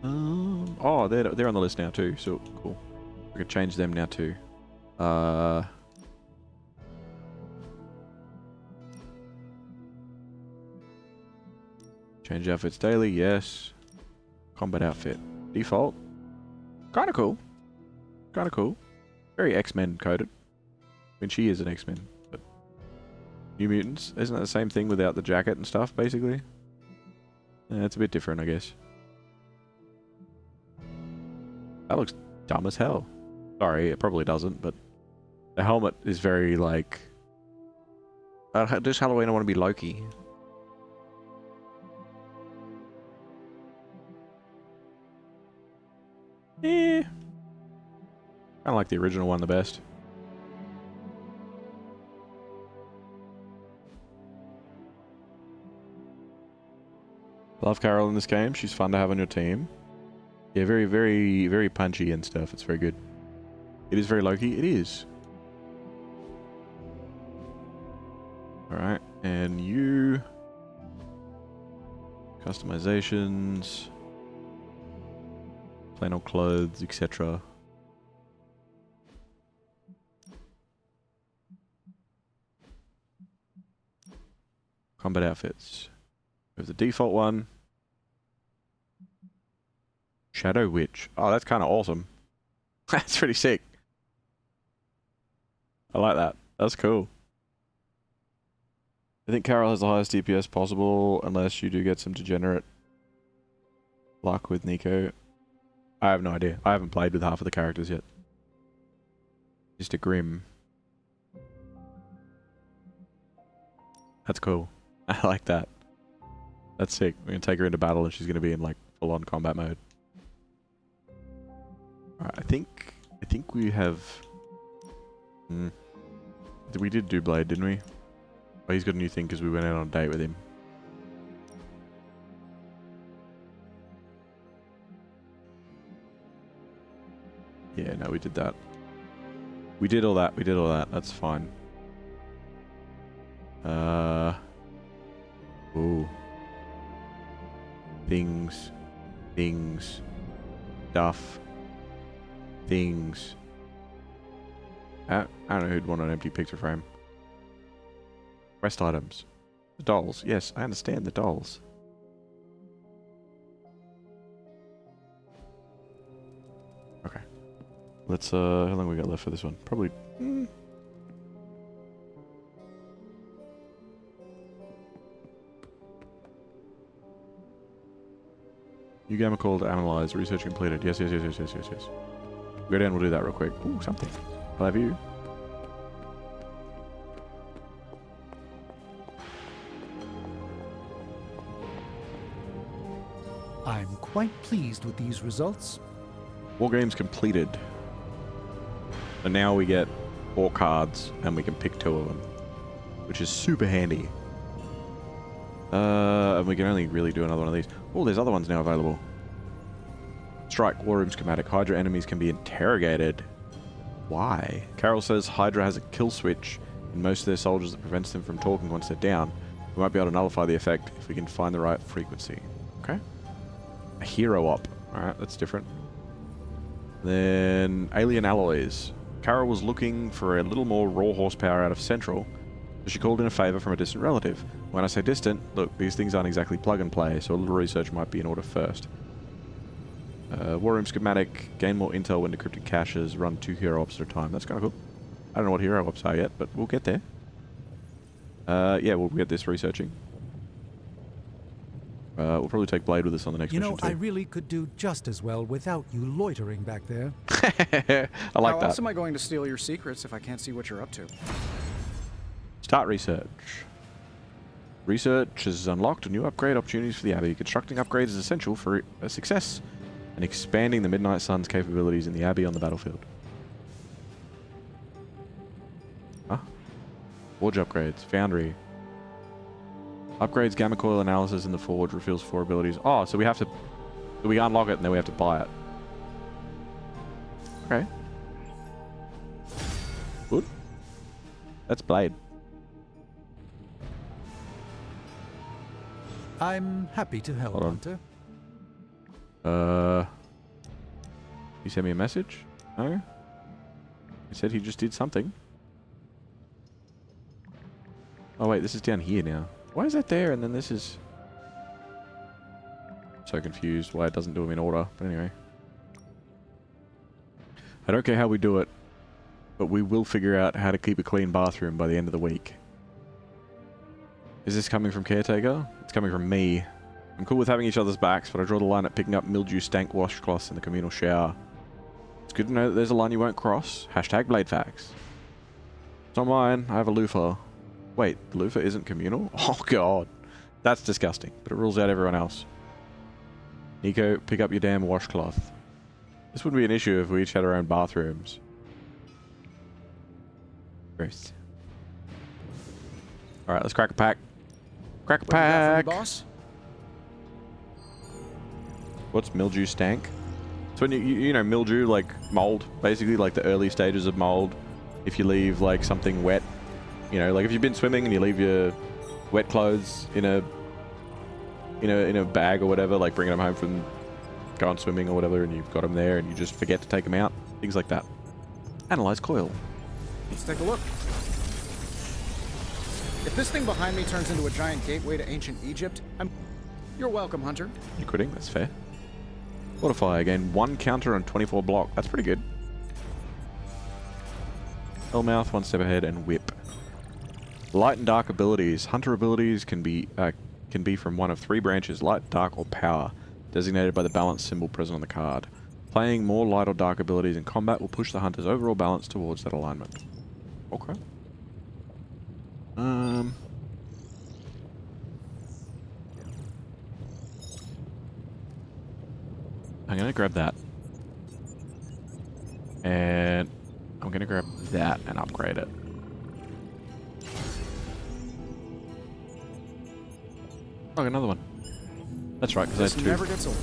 Oh, they're on the list now too, so cool. We can change them now too. Change outfits daily, yes. Combat outfit. Default. Kinda cool. Kinda cool. Very X-Men coded. I mean, she is an X-Men, but... New Mutants? Isn't that the same thing without the jacket and stuff, basically? It's a bit different, I guess. That looks dumb as hell. Sorry, it probably doesn't, but... The helmet is very, like... this Halloween I want to be Loki. Eh. Kinda like the original one the best. Love Carol in this game. She's fun to have on your team. Yeah, very, very, very punchy and stuff. It's very good. It is very Loki. It is. Alright, and you... Customizations... Plain old clothes, etc. Combat outfits. We have the default one. Shadow Witch. Oh, that's kind of awesome. That's pretty sick. I like that. That's cool. I think Carol has the highest DPS possible, unless you do get some degenerate luck with Nico. I have no idea. I haven't played with half of the characters yet. Just a Grim. That's cool. I like that. That's sick. We're gonna take her into battle and she's gonna be in like full-on combat mode. Alright, I think we have... We did do Blade, didn't we? Oh, he's got a new thing because we went out on a date with him. Yeah, no, we did that. We did all that. We did all that. That's fine. Ooh. Things. Stuff. Things. I don't know who'd want an empty picture frame. Quest items. The dolls. Yes, I understand the dolls. Okay. Let's, how long we got left for this one? Probably... New gamma called Analyze. Research completed. Yes. Go down, we'll do that real quick. Ooh, something. I'll have you. I'm quite pleased with these results. War games completed. And now we get 4 cards and we can pick 2 of them, which is super handy. And we can only really do another one of these. Oh, there's other ones now available. Strike, War Room Schematic. Hydra enemies can be interrogated. Why? Carol says Hydra has a kill switch in most of their soldiers that prevents them from talking once they're down. We might be able to nullify the effect if we can find the right frequency. Okay. A hero op. Alright, that's different. Then Alien Alloys. Carol was looking for a little more raw horsepower out of Central, so she called in a favour from a distant relative. When I say distant, look, these things aren't exactly plug and play, so a little research might be in order first. War room schematic, gain more intel when decrypting caches, run 2 hero ops at a time. That's kind of cool. I don't know what hero ops are yet, but we'll get there. Yeah, we'll get this researching. We'll probably take Blade with us on the next mission too. I really could do just as well without you loitering back there. I like How that. else am I going to steal your secrets if I can't see what you're up to? Start research. Research has unlocked new upgrade opportunities for the Abbey. Constructing upgrades is essential for a success and expanding the Midnight Sun's capabilities in the Abbey on the battlefield. Huh? Forge upgrades. Foundry. Upgrades gamma coil analysis in the forge, reveals 4 abilities. Oh, so we have to... So we unlock it and then we have to buy it. Okay. Good. That's Blade. I'm happy to help, Hold on. Hunter. You sent me a message? No? He said he just did something. Oh wait, this is down here now. Why is that there and then this is... So confused why it doesn't do them in order, but anyway. I don't care how we do it, but we will figure out how to keep a clean bathroom by the end of the week. Is this coming from Caretaker? It's coming from me. I'm cool with having each other's backs, but I draw the line at picking up mildew stank washcloths in the communal shower. It's good to know that there's a line you won't cross. Hashtag Blade Facts. It's not mine. I have a loofah. Wait, the loofah isn't communal? Oh god. That's disgusting, but it rules out everyone else. Nico, pick up your damn washcloth. This wouldn't be an issue if we each had our own bathrooms. Gross. Alright, let's crack a pack. Crack a pack! Boss? What's mildew stank? So when you know mildew, like mold, basically like the early stages of mold. If you leave like something wet, you know, like if you've been swimming and you leave your wet clothes in a bag or whatever, like bringing them home from going swimming or whatever, and you've got them there and you just forget to take them out, things like that. Analyze coil. Let's take a look. If this thing behind me turns into a giant gateway to ancient Egypt, You're welcome, Hunter. You're quitting? That's fair. Fortify, again, 1 counter on 24 block. That's pretty good. Hellmouth, 1 step ahead, and Whip. Light and Dark abilities. Hunter abilities can be from one of 3 branches, Light, Dark, or Power, designated by the balance symbol present on the card. Playing more Light or Dark abilities in combat will push the Hunter's overall balance towards that alignment. Okay. I'm gonna grab that. And I'm gonna grab that and upgrade it. Oh, another one. That's right, because I This had 2. never gets old.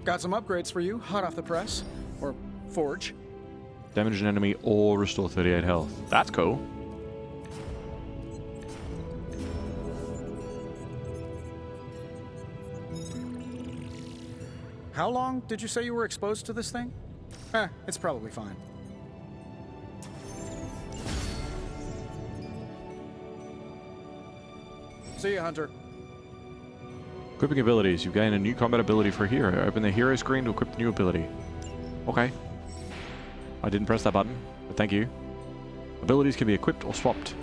Got some upgrades for you, hot off the press. Or forge. Damage an enemy or restore 38 health. That's cool. How long did you say you were exposed to this thing? It's probably fine. See ya, Hunter. Equipping abilities. You gain a new combat ability for a hero. Open the hero screen to equip the new ability. Okay. I didn't press that button, but thank you. Abilities can be equipped or swapped.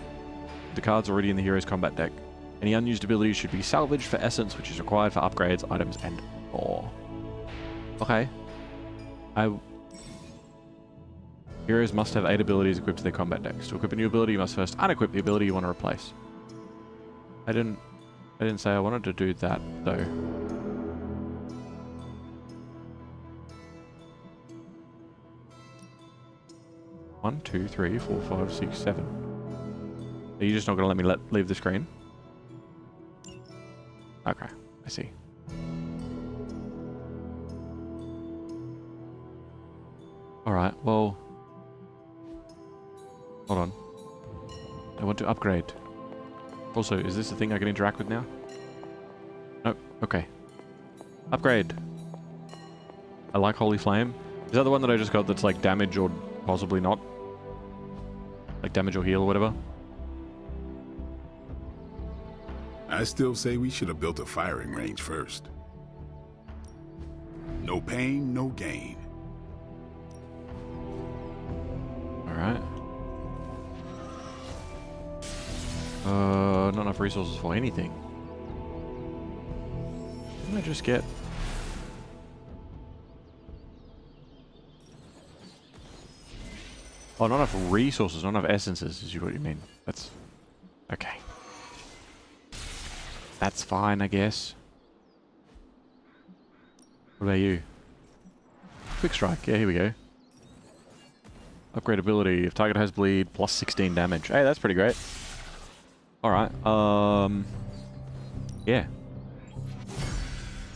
The cards already in the hero's combat deck. Any unused abilities should be salvaged for essence, which is required for upgrades, items, and more. Okay. Heroes must have 8 abilities equipped to their combat decks. To equip a new ability, you must first unequip the ability you want to replace. I didn't say I wanted to do that, though. One, 2, 3, 4, 5, 6, 7. Are you just not going to let me leave the screen? Okay, I see. Alright, well... Hold on. I want to upgrade. Also, is this the thing I can interact with now? Nope, okay. Upgrade. I like Holy Flame. Is that the one that I just got that's like damage or possibly not? Like damage or heal or whatever? I still say we should have built a firing range first. No pain, no gain. Alright. Not enough resources for anything. Didn't I just get... Oh, not enough resources, not enough essences is what you mean. That's... Okay. That's fine, I guess. What about you? Quick strike. Yeah, here we go. Upgrade ability. If target has bleed, plus 16 damage. Hey, that's pretty great. Alright, yeah.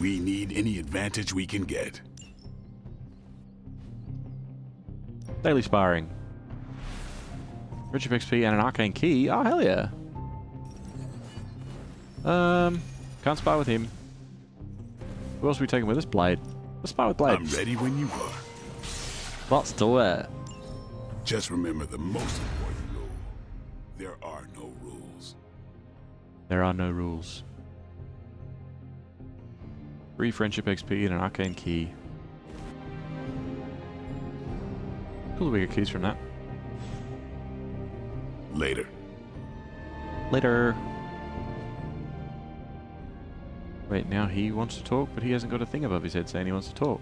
We need any advantage we can get. Daily sparring. Friendship XP and an arcane key. Oh, hell yeah. Can't spar with him. Who else are we taking with us? Blade. Let's spar with Blade. I'm ready when you are. Let's do it. Just remember the most important rule. There are no rules. There are no rules. 3 friendship XP and an arcane key. Cool, we get keys from that. Later. Later. Wait, now he wants to talk, but he hasn't got a thing above his head saying he wants to talk.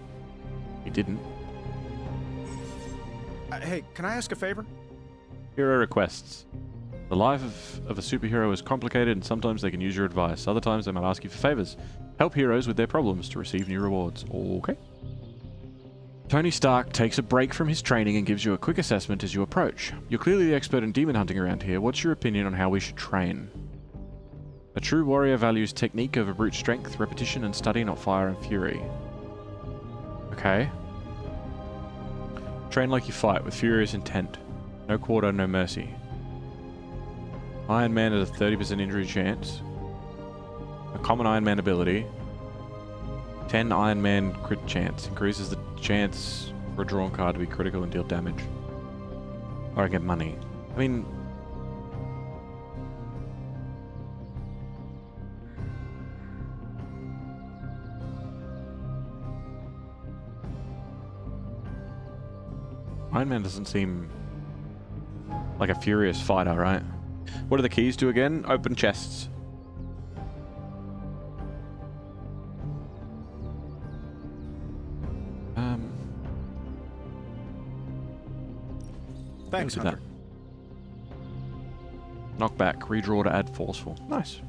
He didn't. Hey, can I ask a favor? Hero requests. The life of a superhero is complicated and sometimes they can use your advice. Other times they might ask you for favors. Help heroes with their problems to receive new rewards. Okay. Tony Stark takes a break from his training and gives you a quick assessment as you approach. You're clearly the expert in demon hunting around here. What's your opinion on how we should train? A true warrior values technique over brute strength, repetition and study, not fire and fury. Okay. Train like you fight, with furious intent. No quarter, no mercy. Iron Man has a 30% injury chance. A common Iron Man ability. 10 Iron Man crit chance. Increases the chance for a drawn card to be critical and deal damage. Or I get money. I mean... Iron Man doesn't seem like a furious fighter, right? What do the keys do again? Open chests. Thanks, Hunter. Knockback. Redraw to add forceful. Nice.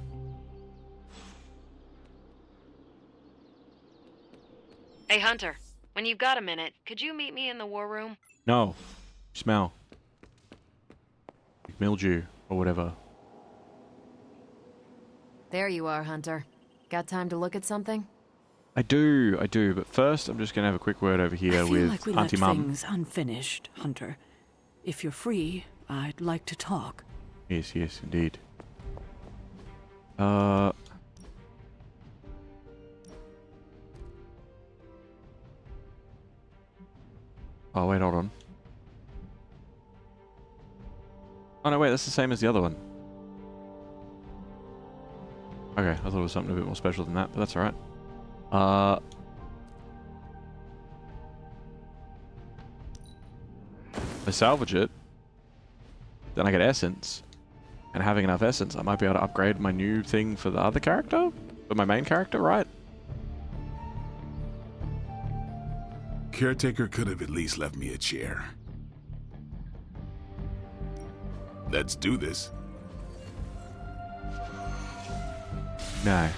Hey, Hunter. When you've got a minute, could you meet me in the war room? No. Smell. Mildew or whatever. There you are, Hunter. Got time to look at something? I do. But first, I'm just going to have a quick word over here with like we Auntie left Mum. things unfinished, Hunter. If you're free, I'd like to talk. Yes, indeed. Oh, wait, hold on. Oh, no, wait, that's the same as the other one. Okay, I thought it was something a bit more special than that, but that's alright. I salvage it, then I get essence, and having enough essence, I might be able to upgrade my new thing for the other character? For my main character, right? Caretaker could have at least left me a chair. Let's do this. No.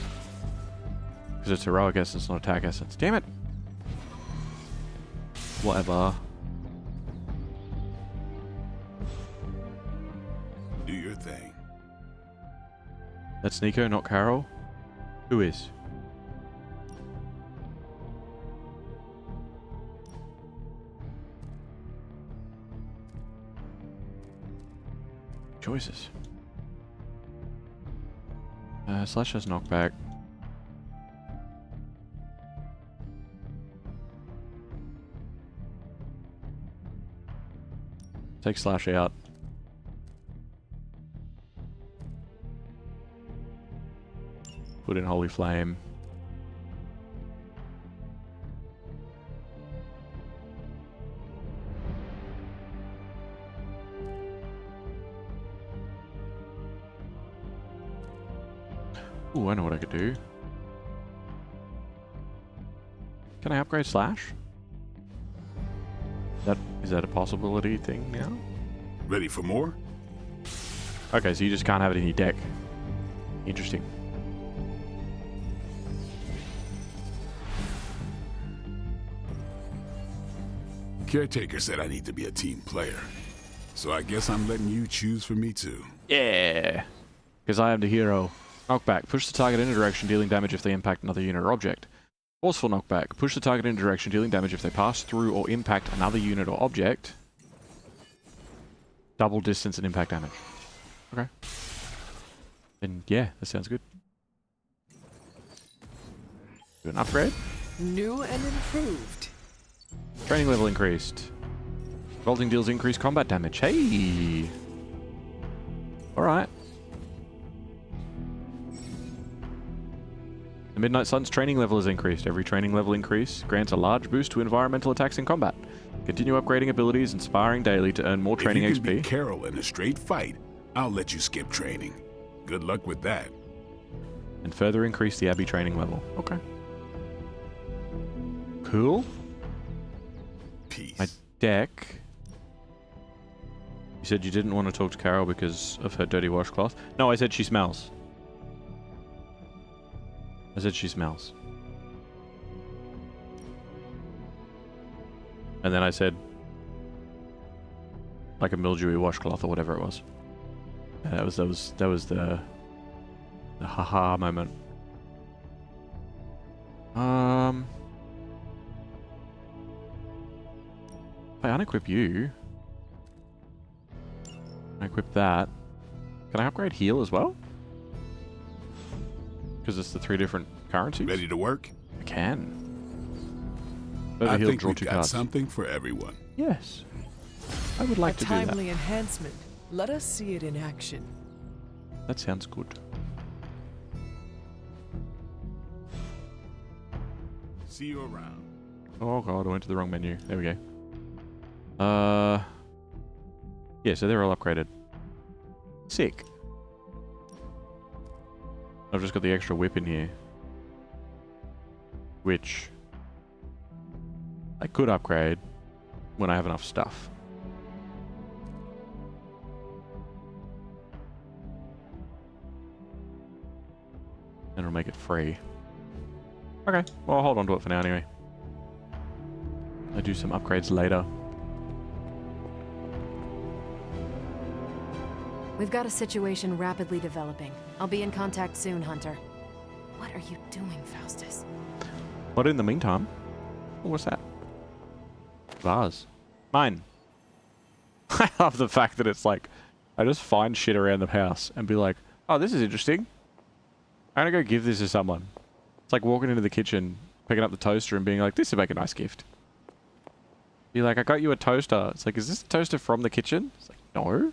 Because it's heroic essence, not attack essence. Damn it! Whatever. Do your thing. That's Nico, not Carol. Who is? Choices. Slash has knockback. Take Slash out. Put in Holy Flame. Ooh, I know what I could do. Can I upgrade Slash? Is that a possibility thing now? Ready for more? Okay, so you just can't have it in your deck. Interesting. Caretaker said I need to be a team player. So I guess I'm letting you choose for me too. Yeah! Because I am the hero. Knockback. Push the target in a direction, dealing damage if they impact another unit or object. Forceful knockback. Push the target in a direction, dealing damage if they pass through or impact another unit or object. Double distance and impact damage. Okay. Then yeah, that sounds good. Do an upgrade. New and improved. Training level increased. Bolting deals increased combat damage. Hey! Alright. The Midnight Sun's training level is increased. Every training level increase grants a large boost to environmental attacks in combat. Continue upgrading abilities and sparring daily to earn more training if you XP. can beat Carol in a straight fight, I'll let you skip training. Good luck with that. And further increase the Abbey training level. Okay. Cool. Peace. My deck. You said you didn't want to talk to Carol because of her dirty washcloth. No, I said she smells. I said she smells. And then I said like a mildewy washcloth or whatever it was. That was the haha moment. If I unequip you, I equip that. Can I upgrade heal as well? Because it's the 3 different currencies. Ready to work? I can. Further I heal, think draw we've 2 got cards. something for everyone. Yes. I would like to do that. A timely enhancement. Let us see it in action. That sounds good. See you around. Oh god, I went to the wrong menu. There we go. Yeah, so they're all upgraded. Sick. I've just got the extra whip in here. Which I could upgrade when I have enough stuff. And it'll make it free. Okay, well I'll hold on to it for now anyway. I'll do some upgrades later. We've got a situation rapidly developing. I'll be in contact soon, Hunter. What are you doing, Faustus? But in the meantime... Oh, what's that? Vase. Mine. I love the fact that it's like... I just find shit around the house and be like, oh, this is interesting. I'm gonna go give this to someone. It's like walking into the kitchen, picking up the toaster and being like, this would make a nice gift. Be like, I got you a toaster. It's like, is this a toaster from the kitchen? It's like, no.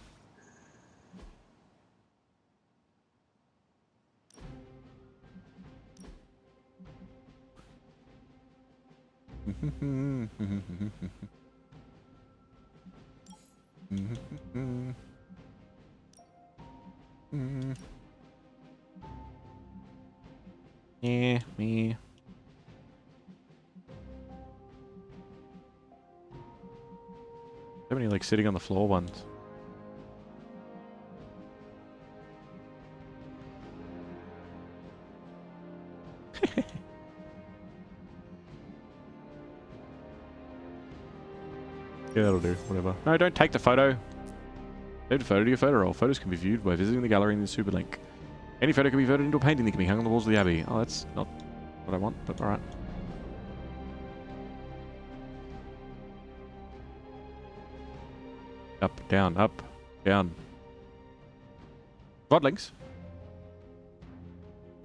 Yeah, me. So many like sitting on the floor ones. Yeah, that'll do. Whatever. No, don't take the photo. Save the photo to your photo roll. Photos can be viewed by visiting the gallery in the super link. Any photo can be voted into a painting that can be hung on the walls of the Abbey. Oh, that's not what I want, but alright. Up, down, up, down. Godlinks.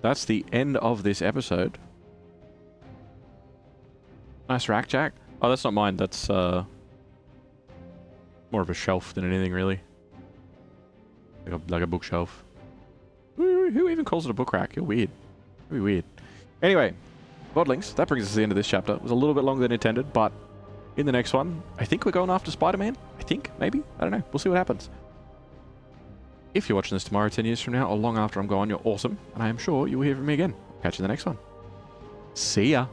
That's the end of this episode. Nice rack, Jack. Oh, that's not mine. That's More of a shelf than anything, really. Like a bookshelf. Who even calls it a book rack? You're weird. Very weird. Anyway, Bodlings, that brings us to the end of this chapter. It was a little bit longer than intended, but in the next one, I think we're going after Spider-Man. I think, maybe. I don't know. We'll see what happens. If you're watching this tomorrow, 10 years from now, or long after I'm gone, you're awesome, and I am sure you will hear from me again. Catch you in the next one. See ya.